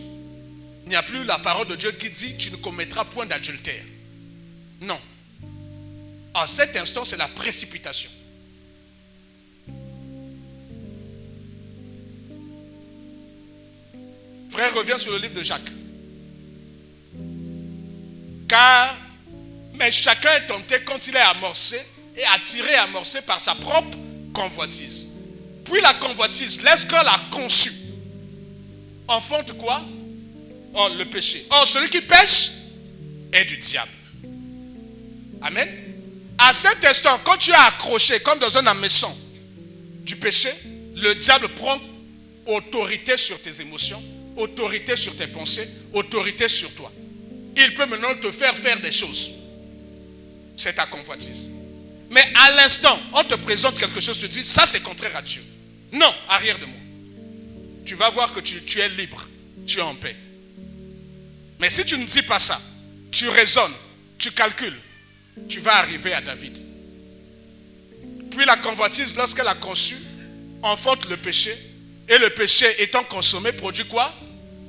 Il n'y a plus la parole de Dieu qui dit, tu ne commettras point d'adultère. Non. En cet instant, c'est la précipitation. Frère, reviens sur le livre de Jacques. Mais chacun est tenté quand il est amorcé et attiré et amorcé par sa propre convoitise. Puis la convoitise, lorsqu'elle a conçu, enfante quoi? Oh, le péché. Or, celui qui pêche est du diable. Amen. À cet instant, quand tu es accroché comme dans un hameçon du péché, le diable prend autorité sur tes émotions, autorité sur tes pensées, autorité sur toi. Il peut maintenant te faire des choses. C'est ta convoitise. Mais à l'instant, on te présente quelque chose, tu te dis, ça c'est contraire à Dieu. Non, arrière de moi. Tu vas voir que tu es libre, tu es en paix. Mais si tu ne dis pas ça, tu raisonnes, tu calcules, tu vas arriver à David. Puis la convoitise, lorsqu'elle a conçu, enfante le péché. Et le péché étant consommé, produit quoi?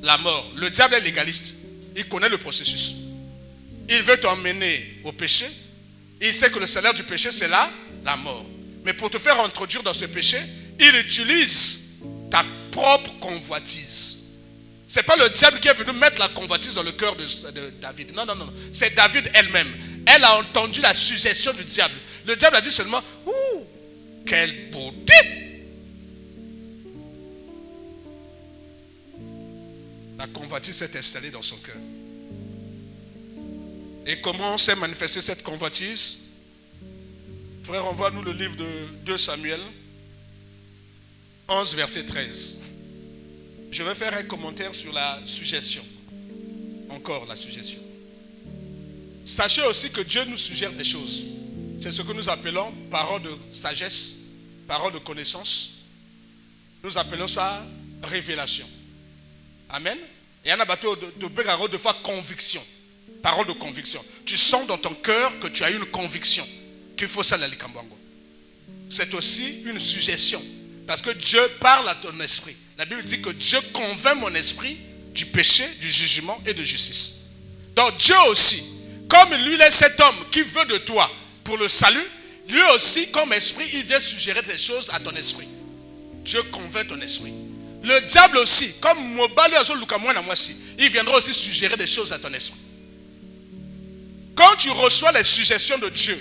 La mort. Le diable est légaliste. Il connaît le processus. Il veut t'emmener au péché. Il sait que le salaire du péché, c'est la mort. Mais pour te faire introduire dans ce péché, il utilise ta propre convoitise. Ce n'est pas le diable qui est venu mettre la convoitise dans le cœur de David. Non, non, non. C'est David elle-même. Elle a entendu la suggestion du diable. Le diable a dit seulement, ouh, quelle beauté! La convoitise s'est installée dans son cœur. Et comment s'est manifestée cette convoitise? Frère, envoie-nous le livre de 2 Samuel 11, verset 13. Je vais faire un commentaire sur la suggestion. Encore la suggestion. Sachez aussi que Dieu nous suggère des choses. C'est ce que nous appelons parole de sagesse, parole de connaissance. Nous appelons ça révélation. Amen. Et il y en a de fois conviction. Parole de conviction. Tu sens dans ton cœur que tu as une conviction qu'il faut ça la likambango. C'est aussi une suggestion. Parce que Dieu parle à ton esprit. La Bible dit que Dieu convainc mon esprit du péché, du jugement et de justice. Donc Dieu aussi, comme lui est cet homme qui veut de toi pour le salut, lui aussi comme esprit, il vient suggérer des choses à ton esprit. Dieu convainc ton esprit. Le diable aussi, comme il viendra aussi suggérer des choses à ton esprit. Quand tu reçois les suggestions de Dieu,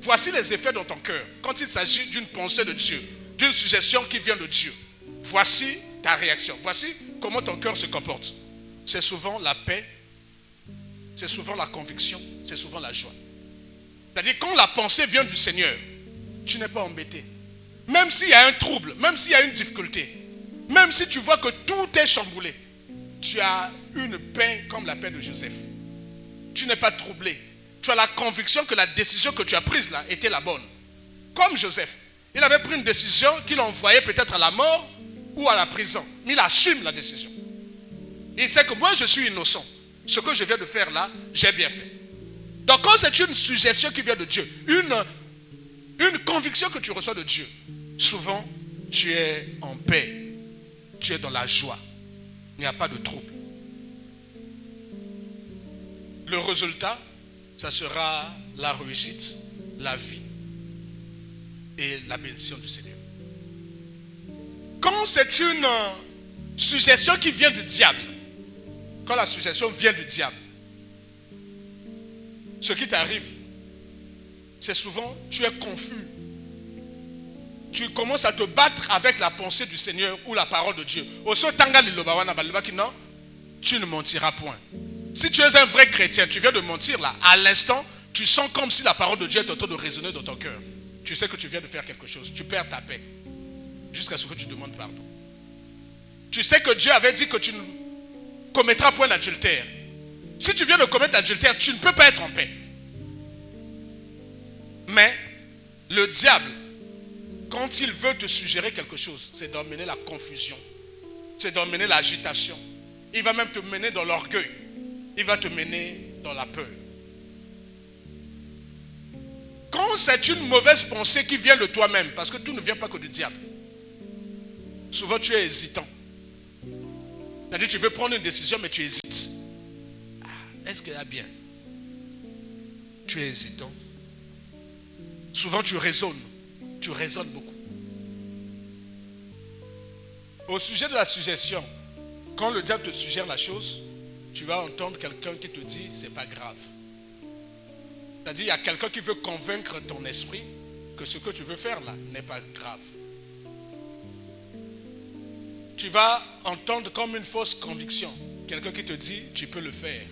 voici les effets dans ton cœur. Quand il s'agit d'une pensée de Dieu, d'une suggestion qui vient de Dieu, voici ta réaction. Voici comment ton cœur se comporte. C'est souvent la paix, c'est souvent la conviction, c'est souvent la joie. C'est-à-dire quand la pensée vient du Seigneur, tu n'es pas embêté. Même s'il y a un trouble, même s'il y a une difficulté, même si tu vois que tout est chamboulé, tu as une paix comme la paix de Joseph. Tu n'es pas troublé. Tu as la conviction que la décision que tu as prise là était la bonne. Comme Joseph. Il avait pris une décision qui l'envoyait peut-être à la mort ou à la prison. Mais il assume la décision. Il sait que moi je suis innocent. Ce que je viens de faire là, j'ai bien fait. Donc quand c'est une suggestion qui vient de Dieu, une conviction que tu reçois de Dieu, souvent tu es en paix, tu es dans la joie, il n'y a pas de trouble. Le résultat, ça sera la réussite, la vie et la bénédiction du Seigneur. Quand c'est une suggestion qui vient du diable, quand la suggestion vient du diable, ce qui t'arrive, c'est souvent, tu es confus. Tu commences à te battre avec la pensée du Seigneur ou la parole de Dieu. Non, tu ne mentiras point. Si tu es un vrai chrétien, tu viens de mentir là, à l'instant, tu sens comme si la parole de Dieu est en train de résonner dans ton cœur. Tu sais que tu viens de faire quelque chose, tu perds ta paix, jusqu'à ce que tu demandes pardon. Tu sais que Dieu avait dit que tu ne commettras point d'adultère. Si tu viens de commettre l'adultère, tu ne peux pas être en paix. Mais le diable, quand il veut te suggérer quelque chose, c'est d'emmener la confusion, c'est d'emmener l'agitation. Il va même te mener dans l'orgueil. Il va te mener dans la peur. Quand c'est une mauvaise pensée qui vient de toi-même, parce que tout ne vient pas que du diable, souvent tu es hésitant. C'est-à-dire que tu veux prendre une décision, mais tu hésites. Est-ce qu'il y a bien? Tu es hésitant. Souvent tu raisonnes beaucoup. Au sujet de la suggestion, quand le diable te suggère la chose, tu vas entendre quelqu'un qui te dit c'est pas grave. C'est-à-dire il y a quelqu'un qui veut convaincre ton esprit que ce que tu veux faire là n'est pas grave. Tu vas entendre comme une fausse conviction quelqu'un qui te dit tu peux le faire.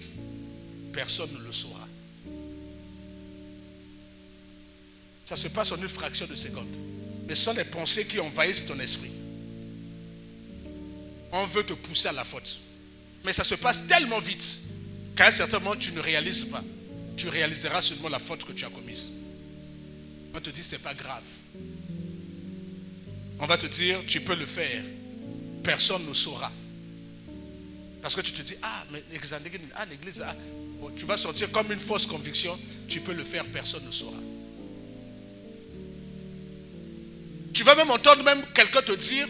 Personne ne le saura. Ça se passe en une fraction de seconde. Mais ce sont des pensées qui envahissent ton esprit. On veut te pousser à la faute. Mais ça se passe tellement vite qu'à un certain moment tu ne réalises pas. Tu réaliseras seulement la faute que tu as commise. On te dit c'est pas grave. On va te dire tu peux le faire. Personne ne saura. Parce que tu te dis mais l'église, tu vas sortir comme une fausse conviction. Tu peux le faire, personne ne saura. Tu vas même entendre quelqu'un te dire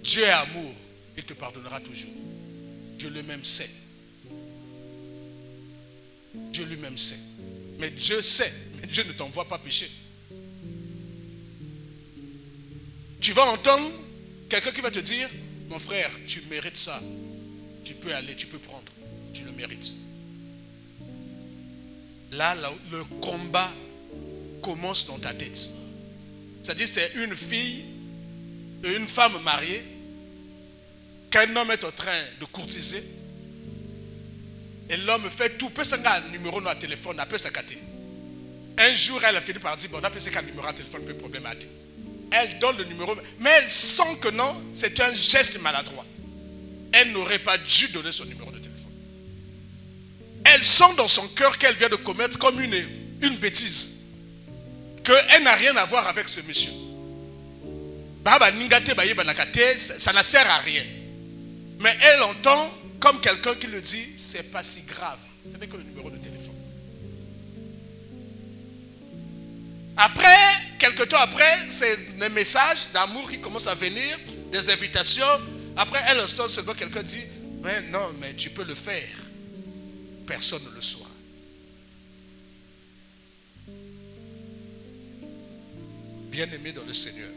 Dieu est amour, il te pardonnera toujours. Dieu lui-même sait. Dieu lui-même sait. Mais Dieu sait, mais Dieu ne t'envoie pas pécher. Tu vas entendre quelqu'un qui va te dire mon frère, tu mérites ça. Tu peux aller, tu peux prendre. Tu le mérites. Là, le combat commence dans ta tête. C'est-à-dire c'est une fille, une femme mariée qu'un homme est en train de courtiser et l'homme fait tout, peut s'engager un numéro dans le téléphone, n'a pas sa carte. Un jour, elle a fini par dire, bon, on a pensé qu'un numéro de téléphone peut problématique. Elle donne le numéro, mais elle sent que non, c'est un geste maladroit. Elle n'aurait pas dû donner son numéro de téléphone. Elle sent dans son cœur qu'elle vient de commettre comme une bêtise. Qu'elle n'a rien à voir avec ce monsieur. Ça ne sert à rien. Mais elle entend comme quelqu'un qui le dit, c'est pas si grave. Ce n'est que le numéro de téléphone. Après, quelque temps après, c'est des messages d'amour qui commencent à venir, des invitations. Après, elle entend seulement quelqu'un dit, mais non, mais tu peux le faire. Personne ne le saura. Bien-aimé dans le Seigneur,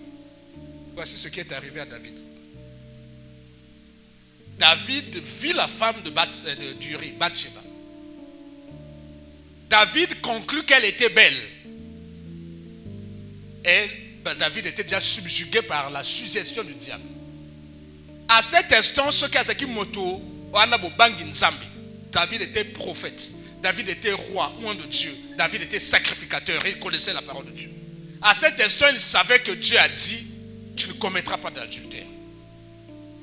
voici ce qui est arrivé à David. David vit la femme d'Uri, Bathsheba. David conclut qu'elle était belle. Et David était déjà subjugué par la suggestion du diable. À cet instant, ce qui moto, David était prophète. David était roi, oint de Dieu. David était sacrificateur. Il connaissait la parole de Dieu. À cet instant, il savait que Dieu a dit, tu ne commettras pas d'adultère.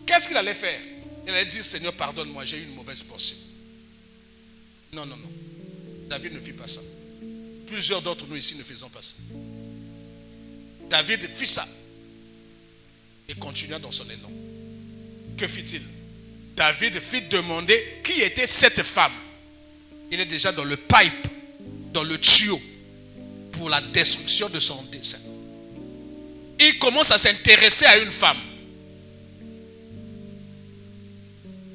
Qu'est-ce qu'il allait faire? Il allait dire, Seigneur, pardonne-moi, j'ai eu une mauvaise pensée. Non. David ne fit pas ça. Plusieurs d'entre nous ici ne faisons pas ça. David fit ça. Et continua dans son élan. Que fit-il? David fit demander qui était cette femme. Il est déjà dans le pipe dans le tuyau pour la destruction de son dessein. Il commence à s'intéresser à une femme.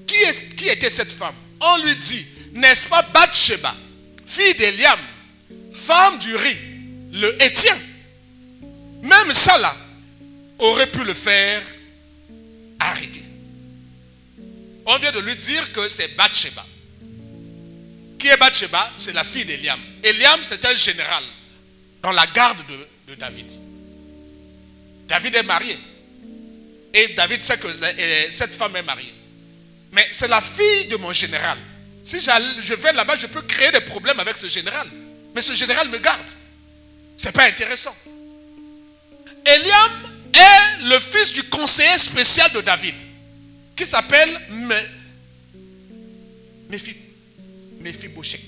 Qui était cette femme? On lui dit, n'est-ce pas Bathsheba, fille d'Eliam, femme d'Uri, le Héthien? Même ça là aurait pu le faire arrêter. On vient de lui dire que c'est Bathsheba. Qui est Bathsheba? C'est la fille d'Eliam. Eliam, c'est un général dans la garde de David. David est marié. Et David sait que cette femme est mariée. Mais c'est la fille de mon général. Si je vais là-bas, je peux créer des problèmes avec ce général. Mais ce général me garde. C'est pas intéressant. Eliam est le fils du conseiller spécial de David, qui s'appelle Mephibosheth.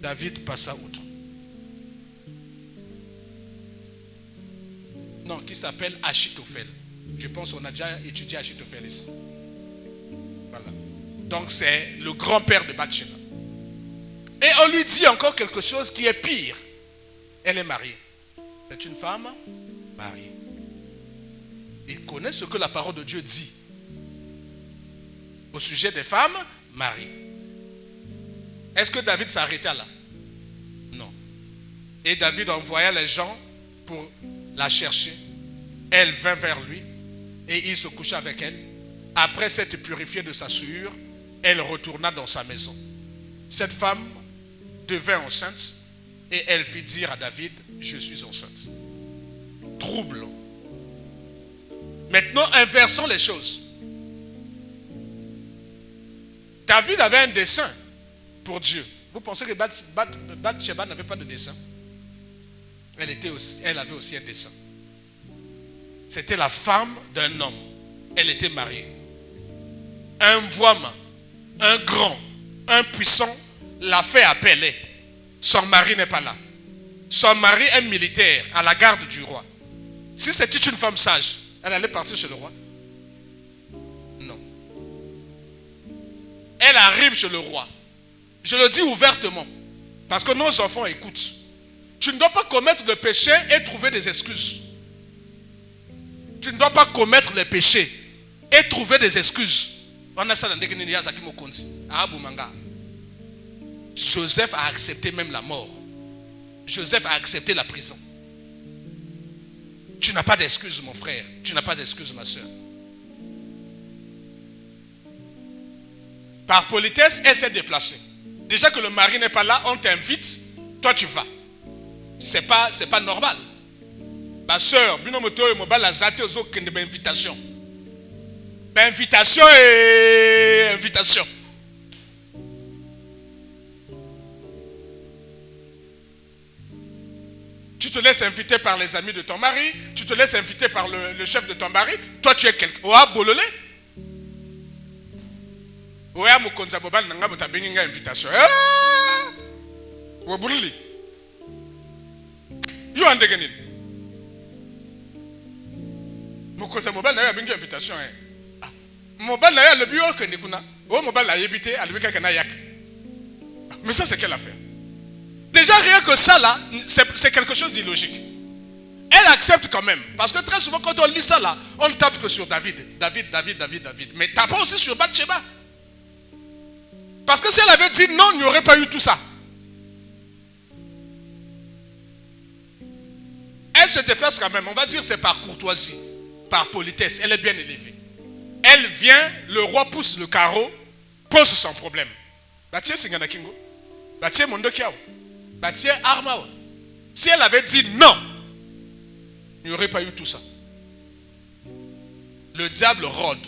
David passa outre. Non, qui s'appelle Achitophel. Je pense qu'on a déjà étudié Achitophel ici. Voilà. Donc c'est le grand-père de Bathsheba. Et on lui dit encore quelque chose qui est pire. Elle est mariée. C'est une femme mariée. Il connaît ce que la parole de Dieu dit au sujet des femmes mariées. Est-ce que David s'arrêta là? Non. Et David envoya les gens pour la chercher. Elle vint vers lui et il se coucha avec elle. Après s'être purifiée de sa souillure, elle retourna dans sa maison. Cette femme devint enceinte et elle fit dire à David, je suis enceinte. Trouble. Maintenant, inversons les choses. David avait un dessein pour Dieu. Vous pensez que Bathsheba n'avait pas de dessein? Elle avait aussi un dessein. C'était la femme d'un homme. Elle était mariée. Un voiement, un grand, un puissant l'a fait appeler. Son mari n'est pas là. Son mari est militaire à la garde du roi. Si c'était une femme sage, elle allait partir chez le roi? Non. Elle arrive chez le roi. Je le dis ouvertement, parce que nos enfants écoutent. Tu ne dois pas commettre le péché et trouver des excuses. Tu ne dois pas commettre les péchés et trouver des excuses. Joseph a accepté même la mort. Joseph a accepté la prison. Tu n'as pas d'excuses, mon frère. Tu n'as pas d'excuses, ma soeur. Par politesse, elle s'est déplacée. Déjà que le mari n'est pas là, on t'invite, toi tu vas. C'est pas normal. Ma soeur, invitation. Invitation et invitation. Tu te laisses inviter par les amis de ton mari, tu te laisses inviter par le chef de ton mari, toi tu es quelqu'un. Oa bololé. Oya mukonza bobal nanga botabenga invitation. Wabulili. You andegeni. Mukonza mobile na ya benga invitation. Mobile na ya le bio que nikuna. O mobile na yebité à lui kana yak. Mais ça c'est quelle affaire? Déjà rien que ça là, c'est quelque chose d'illogique. Elle accepte quand même. Parce que très souvent quand on lit ça là, on ne tape que sur David. David. Mais tape pas aussi sur Bathsheba. Parce que si elle avait dit non, il n'y aurait pas eu tout ça. Elle se déplace quand même. On va dire c'est par courtoisie, par politesse. Elle est bien élevée. Elle vient, le roi pousse le carreau, pose son problème. Si elle avait dit non, il n'y aurait pas eu tout ça. Le diable rôde.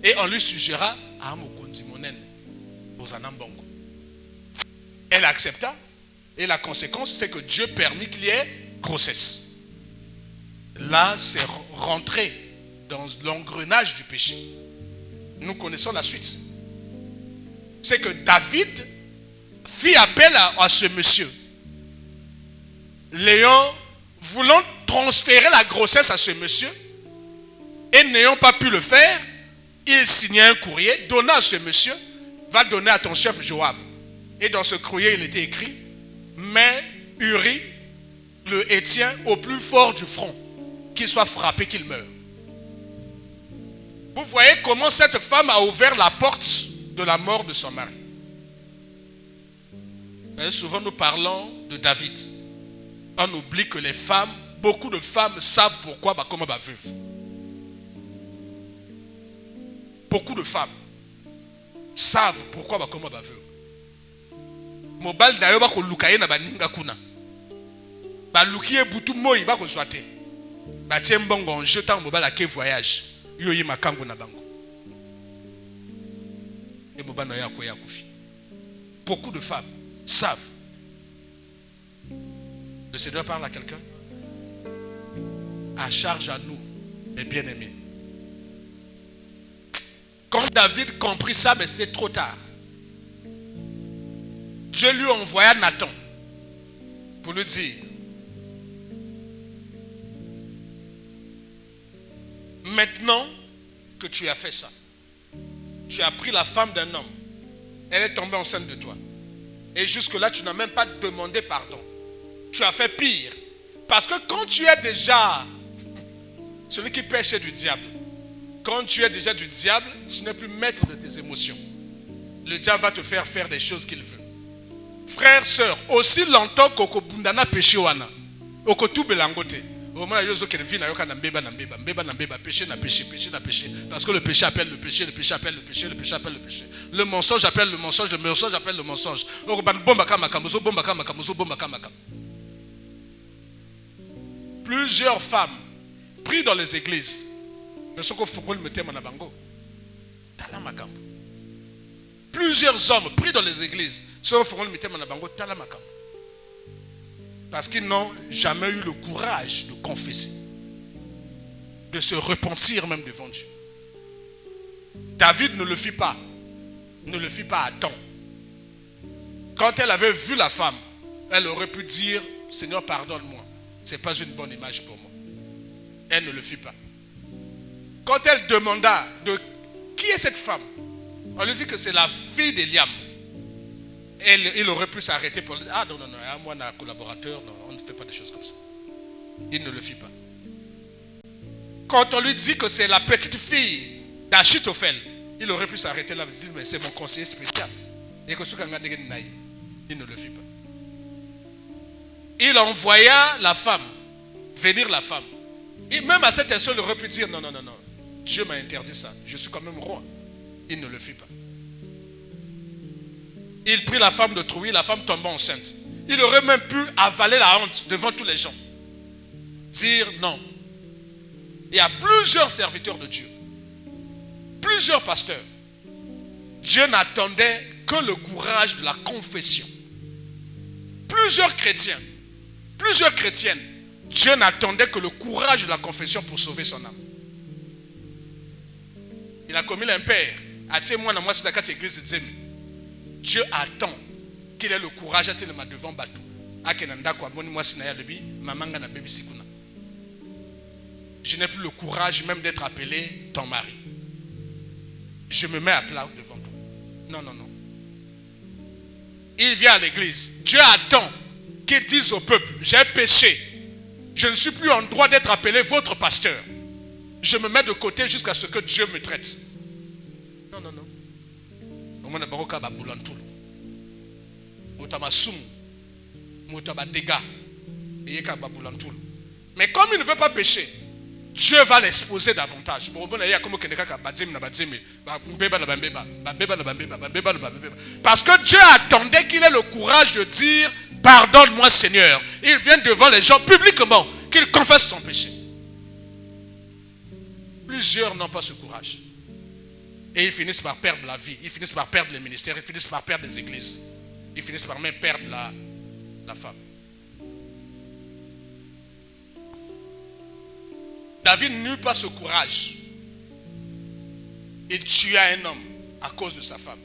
Et on lui suggéra à Mokondi Monen. Elle accepta et la conséquence c'est que Dieu permit qu'il y ait grossesse. Là c'est rentré dans l'engrenage du péché. Nous connaissons la suite. C'est que David fit appel à ce monsieur. Léon voulant transférer la grossesse à ce monsieur et n'ayant pas pu le faire, il signa un courrier, donna à ce monsieur va donner à ton chef Joab. Et dans ce courrier, il était écrit, mets Uri, le Héthien, au plus fort du front, qu'il soit frappé, qu'il meure. Vous voyez comment cette femme a ouvert la porte de la mort de son mari. Et souvent nous parlons de David. On oublie que les femmes, beaucoup de femmes savent pourquoi comment va veuve. Beaucoup de femmes savent pourquoi comment va veuve. Mobile d'ailleurs ba ko lukaye na baninga kuna. Ba lukiye butu moyi ba ko swate. Ba tiembongo en jetant mobile à quel voyage. Yo yi makango na bango. Et mobile na ya ko ya kufi. Beaucoup de femmes savent. Le Seigneur parle à quelqu'un. À charge à nous, mes bien-aimés. Quand David comprit ça, mais c'est trop tard. Dieu lui envoya Nathan pour lui dire, maintenant que tu as fait ça, tu as pris la femme d'un homme, elle est tombée enceinte de toi. Et jusque-là, tu n'as même pas demandé pardon. Tu as fait pire. Parce que quand tu es déjà celui qui pêche du diable, quand tu es déjà du diable, tu n'es plus maître de tes émotions. Le diable va te faire faire des choses qu'il veut. Frères, sœurs, aussi longtemps qu'au bundana péché wana, au tout belangote, au moment où il vit na mbeba, péché na péché, péché na péché, parce que le péché appelle le péché, le péché appelle le péché, le péché appelle le péché. Le mensonge appelle le mensonge appelle le mensonge. Plusieurs femmes prient dans les églises. Mais ce qu'il faut que le mettre en abango. Plusieurs hommes prient dans les églises. Ce qu'il faut que le mettre en abango. Parce qu'ils n'ont jamais eu le courage de confesser, de se repentir même devant Dieu. David ne le fit pas. Ne le fit pas à temps. Quand elle avait vu la femme, elle aurait pu dire, Seigneur, pardonne-moi. Ce n'est pas une bonne image pour moi. Elle ne le fit pas. Quand elle demanda de qui est cette femme, on lui dit que c'est la fille d'Eliam. Il aurait pu s'arrêter pour dire, ah non, moi, un collaborateur, non, on ne fait pas des choses comme ça. Il ne le fit pas. Quand on lui dit que c'est la petite fille d'Achitophel, il aurait pu s'arrêter là et dire, mais c'est mon conseiller spécial. Et que il ne le fit pas. Il envoya la femme, venir la femme. Et même à cette instant, il aurait pu dire, non, Dieu m'a interdit ça. Je suis quand même roi. Il ne le fit pas. Il prit la femme de Trouille, la femme tomba enceinte. Il aurait même pu avaler la honte devant tous les gens. Dire non. Il y a plusieurs serviteurs de Dieu. Plusieurs pasteurs. Dieu n'attendait que le courage de la confession. Plusieurs chrétiens. Plusieurs chrétiennes. Dieu n'attendait que le courage de la confession pour sauver son âme. Il a commis l'impair. Dieu attend qu'il ait le courage à tenir devant Batou. Je n'ai plus le courage même d'être appelé ton mari. Je me mets à plat devant toi. Non. Il vient à l'église. Dieu attend qu'il dise au peuple, j'ai péché. Je ne suis plus en droit d'être appelé votre pasteur. Je me mets de côté jusqu'à ce que Dieu me traite. Non. Mais comme il ne veut pas pécher, Dieu va l'exposer davantage. Parce que Dieu attendait qu'il ait le courage de dire, pardonne-moi Seigneur. Il vient devant les gens publiquement, qu'il confesse son péché. Plusieurs n'ont pas ce courage. Et ils finissent par perdre la vie. Ils finissent par perdre les ministères. Ils finissent par perdre les églises. Ils finissent par même perdre la femme. David n'eut pas ce courage. Il tua un homme à cause de sa femme.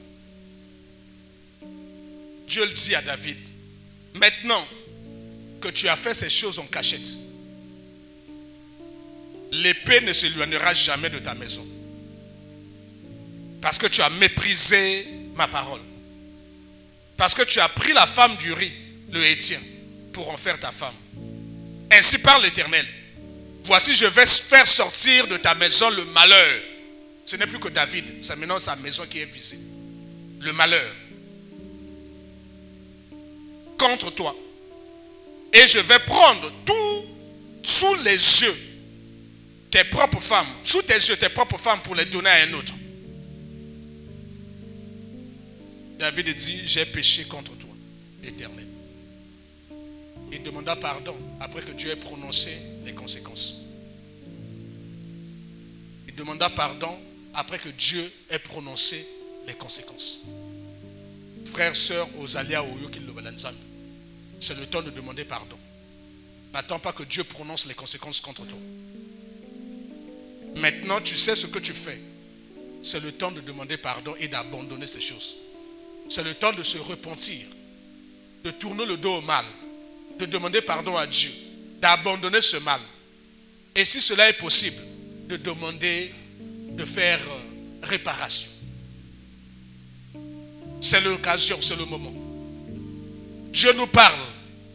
Dieu le dit à David, maintenant que tu as fait ces choses en cachette, l'épée ne s'éloignera jamais de ta maison. Parce que tu as méprisé ma parole. Parce que tu as pris la femme d'Uri, le Héthien, pour en faire ta femme. Ainsi parle l'Éternel. Voici, je vais faire sortir de ta maison le malheur. Ce n'est plus que David, c'est maintenant sa maison qui est visée. Le malheur. Contre toi. Et je vais prendre tout sous les yeux tes propres femmes, sous tes yeux tes propres femmes pour les donner à un autre. David dit, j'ai péché contre toi, Éternel. Il demanda pardon après que Dieu ait prononcé les conséquences. Il demanda pardon après que Dieu ait prononcé les conséquences. Frères, sœurs, aux alias, aux yokil lobalanzam, c'est le temps de demander pardon. N'attends pas que Dieu prononce les conséquences contre toi. Maintenant, tu sais ce que tu fais. C'est le temps de demander pardon et d'abandonner ces choses. C'est le temps de se repentir, de tourner le dos au mal, de demander pardon à Dieu, d'abandonner ce mal. Et si cela est possible, de demander de faire réparation. C'est l'occasion, c'est le moment. Dieu nous parle.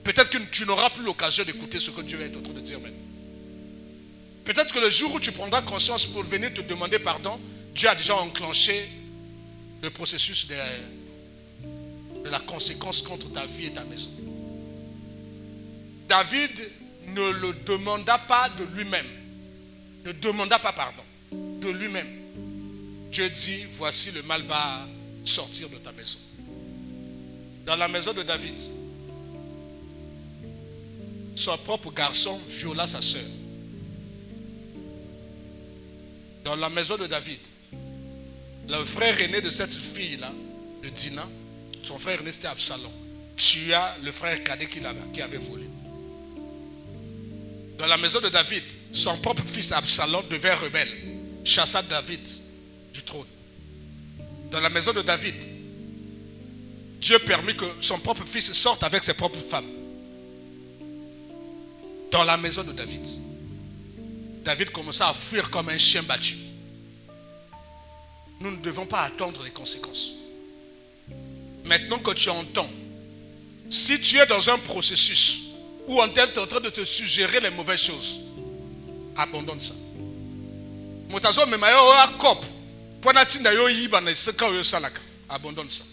Peut-être que tu n'auras plus l'occasion d'écouter ce que Dieu est en train de dire maintenant. Peut-être que le jour où tu prendras conscience pour venir te demander pardon, Dieu a déjà enclenché le processus de la conséquence contre ta vie et ta maison. David ne le demanda pas de lui-même. Ne demanda pas pardon de lui-même. Dieu dit, voici le mal va sortir de ta maison. Dans la maison de David, son propre garçon viola sa sœur. Dans la maison de David, le frère aîné de cette fille-là, de Dina, son frère aîné c'était Absalom, tua le frère cadet qui avait volé. Dans la maison de David, son propre fils Absalom devint rebelle, chassa David du trône. Dans la maison de David, Dieu permit que son propre fils sorte avec ses propres femmes. Dans la maison de David, David commença à fuir comme un chien battu. Nous ne devons pas attendre les conséquences. Maintenant que tu entends, si tu es dans un processus où on est en train de te suggérer les mauvaises choses, abandonne ça. Abandonne ça.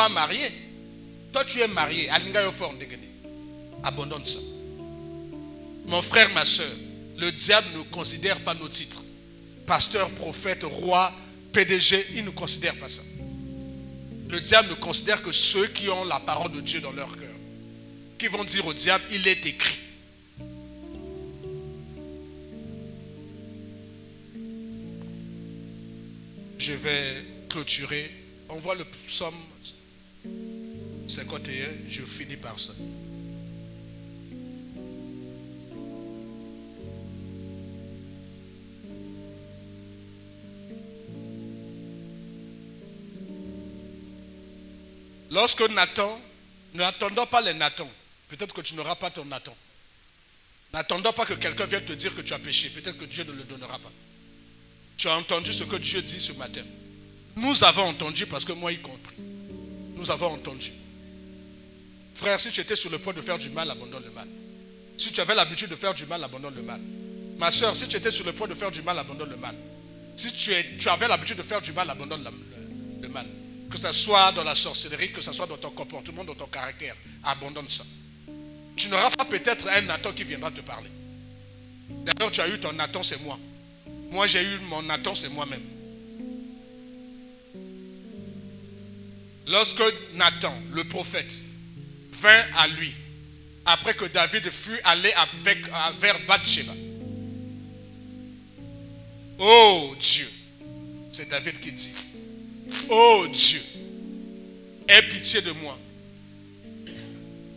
Marié. Toi tu es marié. Abandonne ça. Mon frère, ma soeur, le diable ne considère pas nos titres. Pasteur, prophète, roi, PDG, il ne considère pas ça. Le diable ne considère que ceux qui ont la parole de Dieu dans leur cœur, qui vont dire au diable, il est écrit. Je vais clôturer. On voit le psaume 51, je finis par ça. Lorsque Nathan, n'attendons pas les Nathan. Peut-être que tu n'auras pas ton Nathan. N'attendons pas que quelqu'un vienne te dire que tu as péché. Peut-être que Dieu ne le donnera pas. Tu as entendu ce que Dieu dit ce matin. Nous avons entendu parce que moi y compris. Nous avons entendu. Frère, si tu étais sur le point de faire du mal, abandonne le mal. Si tu avais l'habitude de faire du mal, abandonne le mal. Ma soeur, si tu étais sur le point de faire du mal, abandonne le mal. Si tu avais l'habitude de faire du mal, abandonne le mal. Que ce soit dans la sorcellerie, que ce soit dans ton comportement, dans ton caractère, abandonne ça. Tu n'auras pas peut-être un Nathan qui viendra te parler. D'ailleurs, tu as eu ton Nathan, c'est moi. Moi, j'ai eu mon Nathan, c'est moi-même. Lorsque Nathan, le prophète, vint à lui, après que David fut allé vers Bathsheba. Oh Dieu, c'est David qui dit, oh Dieu, aie pitié de moi,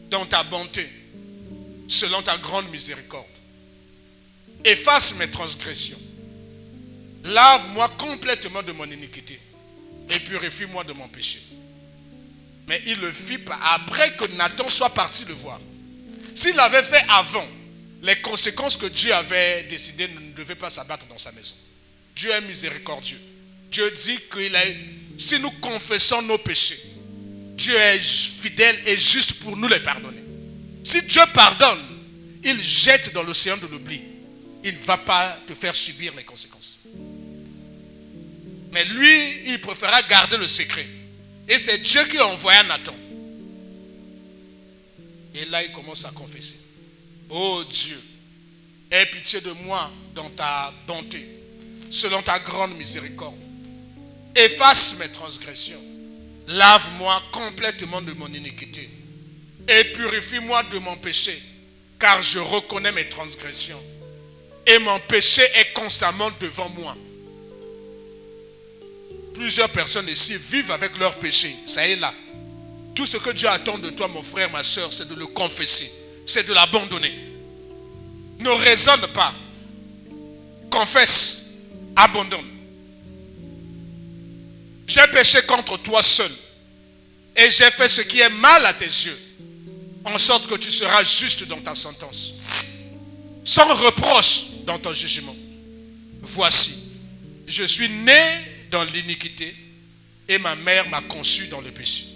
dans ta bonté, selon ta grande miséricorde. Efface mes transgressions. Lave-moi complètement de mon iniquité et purifie-moi de mon péché. Mais il le fit pas après que Nathan soit parti le voir. S'il l'avait fait avant, les conséquences que Dieu avait décidées ne devaient pas s'abattre dans sa maison. Dieu est miséricordieux. Dieu dit si nous confessons nos péchés, Dieu est fidèle et juste pour nous les pardonner. Si Dieu pardonne, il jette dans l'océan de l'oubli. Il ne va pas te faire subir les conséquences. Mais lui, il préféra garder le secret. Et c'est Dieu qui a envoyé Nathan. Et là, il commence à confesser. Oh Dieu, aie pitié de moi dans ta bonté, selon ta grande miséricorde. Efface mes transgressions. Lave-moi complètement de mon iniquité. Et purifie-moi de mon péché, car je reconnais mes transgressions. Et mon péché est constamment devant moi. Plusieurs personnes ici vivent avec leur péché. Ça est là. Tout ce que Dieu attend de toi, mon frère, ma soeur, c'est de le confesser. C'est de l'abandonner. Ne raisonne pas. Confesse. Abandonne. J'ai péché contre toi seul. Et j'ai fait ce qui est mal à tes yeux. En sorte que tu seras juste dans ta sentence. Sans reproche dans ton jugement. Voici, je suis né dans l'iniquité et ma mère m'a conçu dans le péché.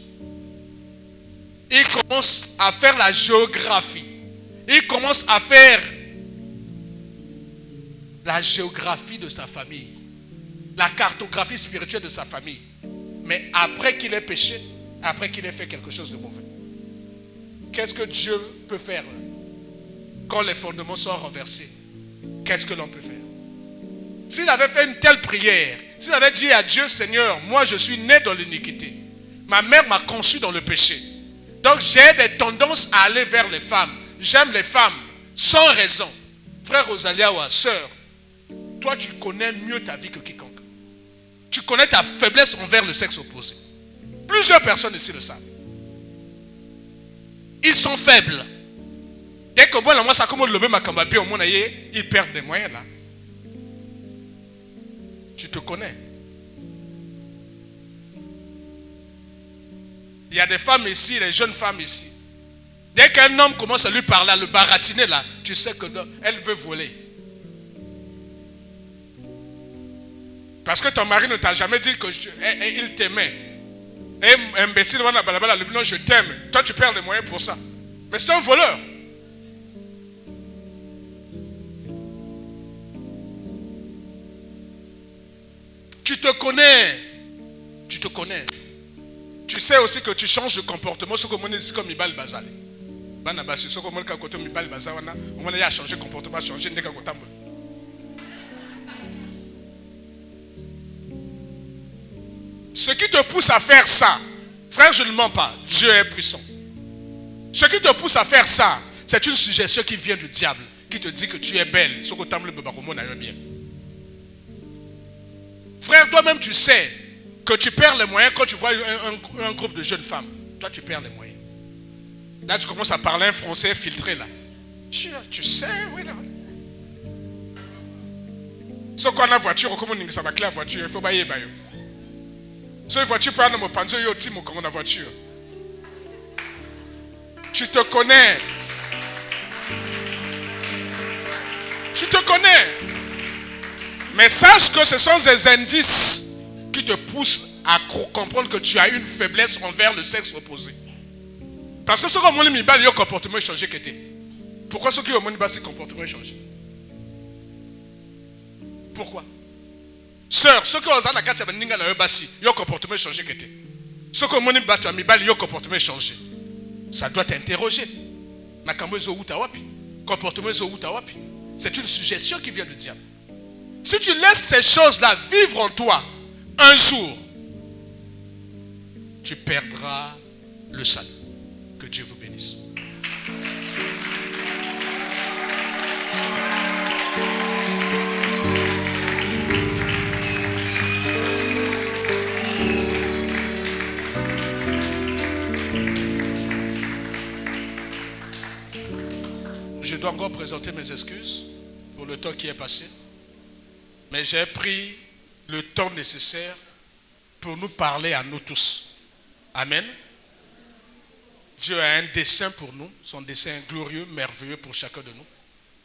Il commence à faire la géographie. Il commence à faire la géographie de sa famille. La cartographie spirituelle de sa famille. Mais après qu'il ait péché, après qu'il ait fait quelque chose de mauvais. Qu'est-ce que Dieu peut faire quand les fondements sont renversés? Qu'est-ce que l'on peut faire? S'il avait fait une telle prière, s'il avait dit à Dieu, Seigneur, moi je suis né dans l'iniquité. Ma mère m'a conçu dans le péché. Donc j'ai des tendances à aller vers les femmes. J'aime les femmes, sans raison. Frère Rosalia ou sœur, toi tu connais mieux ta vie que quiconque. Tu connais ta faiblesse envers le sexe opposé. Plusieurs personnes ici le savent. Ils sont faibles. Dès que moi ça comme le même à au monde, ils perdent des moyens là. Tu te connais. Il y a des femmes ici, les jeunes femmes ici. Dès qu'un homme commence à lui parler, à le baratiner là, tu sais qu'elle veut voler. Parce que ton mari ne t'a jamais dit qu'il t'aimait. Et imbécile, non, je t'aime. Toi, tu perds les moyens pour ça. Mais c'est un voleur. Tu te connais. Tu te connais. Tu sais aussi que tu changes de comportement. Ce que mon dit comme Ibal Bazal. Ce que mon côté Ibal Bazal, on a changé de comportement, changé de comportement. Ce qui te pousse à faire ça, frère, je ne mens pas, Dieu est puissant. Ce qui te pousse à faire ça, c'est une suggestion qui vient du diable, qui te dit que tu es belle. Frère, toi-même tu sais que tu perds les moyens quand tu vois un groupe de jeunes femmes. Toi tu perds les moyens. Là tu commences à parler un français filtré là. Tu sais, oui là. Ce qu'on a la voiture, comment on ça va la voiture, il faut bailler bailler. So, voiture peut aller me penser au team comme la voiture. Tu te connais. Tu te connais. Mais sache que ce sont des indices qui te poussent à comprendre que tu as une faiblesse envers le sexe opposé. Parce que ce que mon ami a le comportement changé. Pourquoi ce qui ont mon comportement changé? Pourquoi? Sœur, ce que vous avez dans le basi, votre comportement changé. Ce que mon ami votre comportement changé. Ça doit t'interroger. C'est une suggestion qui vient du diable. Si tu laisses ces choses-là vivre en toi, un jour, tu perdras le salut. Que Dieu vous bénisse. Je dois encore présenter mes excuses pour le temps qui est passé. Mais j'ai pris le temps nécessaire pour nous parler à nous tous. Amen. Dieu a un dessein pour nous. Son dessein est glorieux, merveilleux pour chacun de nous.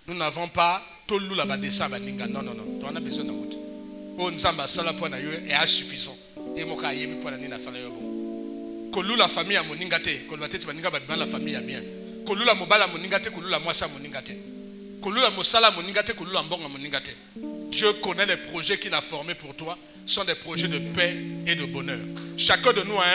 Nous n'avons pas tout le dessein. Non. Tu en as besoin d'un autre. O nzamba sala po na yo est suffisant. Et moka yemi po na ni na sala yo bon. Kolula famille ya moninga te, kolula te baninga ba la famille ya bien. Kolula mobala moninga te, kolula mwasa moninga te. Kolula mosala moninga te, kolula mbonga moninga te. Dieu connaît les projets qu'il a formés pour toi, sont des projets de paix et de bonheur. Chacun de nous a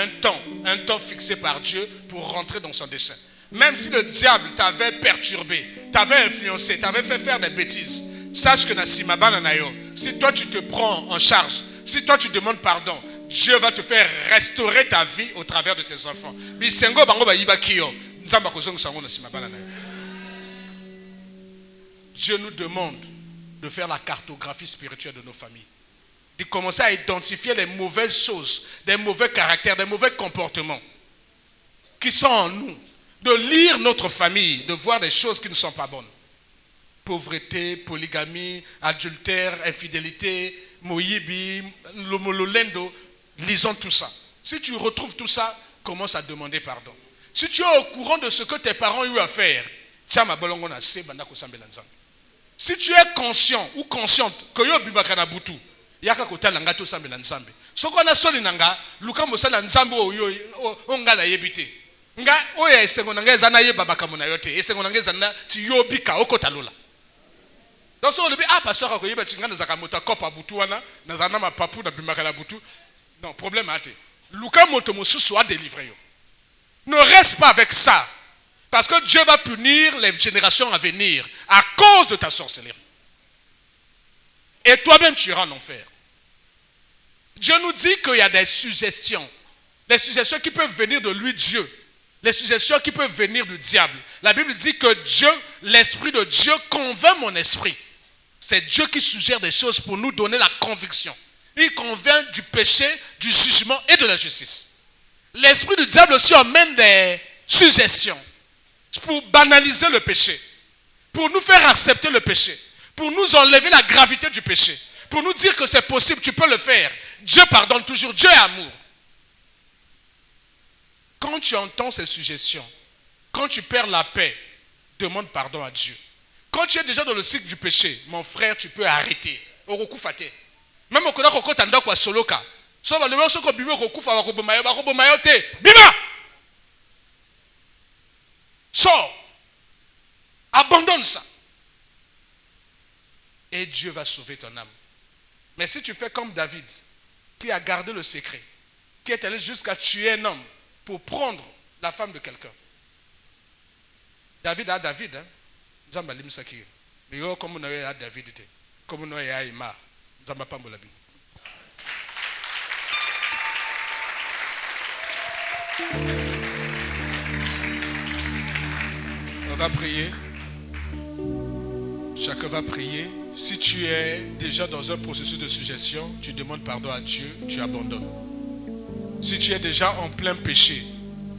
un temps fixé par Dieu pour rentrer dans son dessein. Même si le diable t'avait perturbé, t'avait influencé, t'avait fait faire des bêtises, sache que si toi tu te prends en charge, si toi tu demandes pardon, Dieu va te faire restaurer ta vie au travers de tes enfants. Dieu nous demande de faire la cartographie spirituelle de nos familles. De commencer à identifier les mauvaises choses, des mauvais caractères, des mauvais comportements qui sont en nous. De lire notre famille, de voir des choses qui ne sont pas bonnes. Pauvreté, polygamie, adultère, infidélité, moyibi, lomololendo. Lisons tout ça. Si tu retrouves tout ça, commence à demander pardon. Si tu es au courant de ce que tes parents ont eu à faire, si tu es conscient ou consciente que yo bibakana butu, yaka kotala ngato sambela nzambe. Soko na soli nanga, luka mosala nzambe o ngala yebite. Nga oya esengo nanga ezana yeba bakamona yote. Esengo nanga ezana ti yobika okotalola. Donc so lebi pasteur ko yeba tinga za kamota kopa butu wana, na zana mapapu na bimakana butu. Non, problème ate. Luka moto mosusu a délivré yo. Ne reste pas avec ça. Parce que Dieu va punir les générations à venir à cause de ta sorcellerie. Et toi-même, tu iras en enfer. Dieu nous dit qu'il y a des suggestions. Les suggestions qui peuvent venir de lui, Dieu. Les suggestions qui peuvent venir du diable. La Bible dit que Dieu, l'Esprit de Dieu convainc mon esprit. C'est Dieu qui suggère des choses pour nous donner la conviction. Il convainc du péché, du jugement et de la justice. L'Esprit du diable aussi emmène des suggestions pour banaliser le péché, pour nous faire accepter le péché, pour nous enlever la gravité du péché, pour nous dire que c'est possible, tu peux le faire. Dieu pardonne toujours, Dieu est amour. Quand tu entends ces suggestions, quand tu perds la paix, demande pardon à Dieu. Quand tu es déjà dans le cycle du péché, mon frère, tu peux arrêter. Même au Koda Koko Tanda Kwa Soloka, sauf le moment où Bimo Kokufa Wakobomayote, Bima! Sors, abandonne ça. Et Dieu va sauver ton âme. Mais si tu fais comme David, qui a gardé le secret, qui est allé jusqu'à tuer un homme pour prendre la femme de quelqu'un. David a David, hein? Zamba limsaki. Mais yo comme on a David, comme on a Imar, Zamba Pambolabi. On va prier. Chacun va prier. Si tu es déjà dans un processus de suggestion, tu demandes pardon à Dieu, tu abandonnes. Si tu es déjà en plein péché,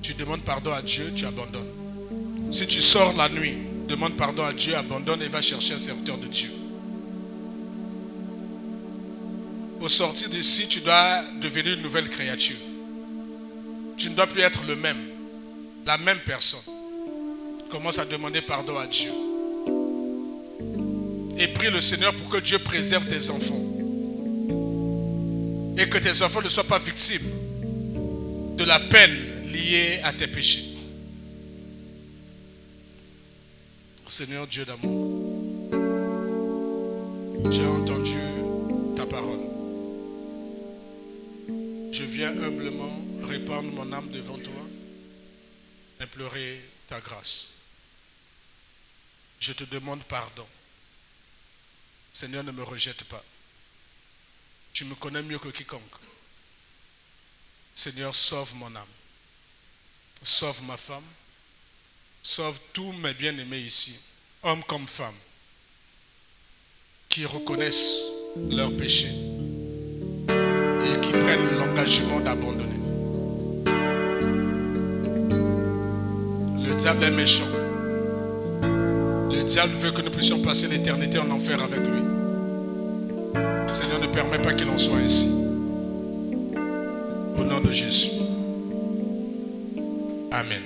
tu demandes pardon à Dieu, tu abandonnes. Si tu sors la nuit, demande pardon à Dieu, abandonne et va chercher un serviteur de Dieu. Au sortir d'ici, tu dois devenir une nouvelle créature. Tu ne dois plus être le même, la même personne. Commence à demander pardon à Dieu. Et prie le Seigneur pour que Dieu préserve tes enfants. Et que tes enfants ne soient pas victimes de la peine liée à tes péchés. Seigneur Dieu d'amour, j'ai entendu ta parole. Je viens humblement répandre mon âme devant toi, implorer ta grâce. Je te demande pardon. Seigneur, ne me rejette pas. Tu me connais mieux que quiconque. Seigneur, sauve mon âme. Sauve ma femme. Sauve tous mes bien-aimés ici, hommes comme femmes, qui reconnaissent leurs péchés et qui prennent l'engagement d'abandonner. Le diable est méchant. Le diable veut que nous puissions passer l'éternité en enfer avec lui. Seigneur, ne permets pas qu'il en soit ainsi. Au nom de Jésus. Amen.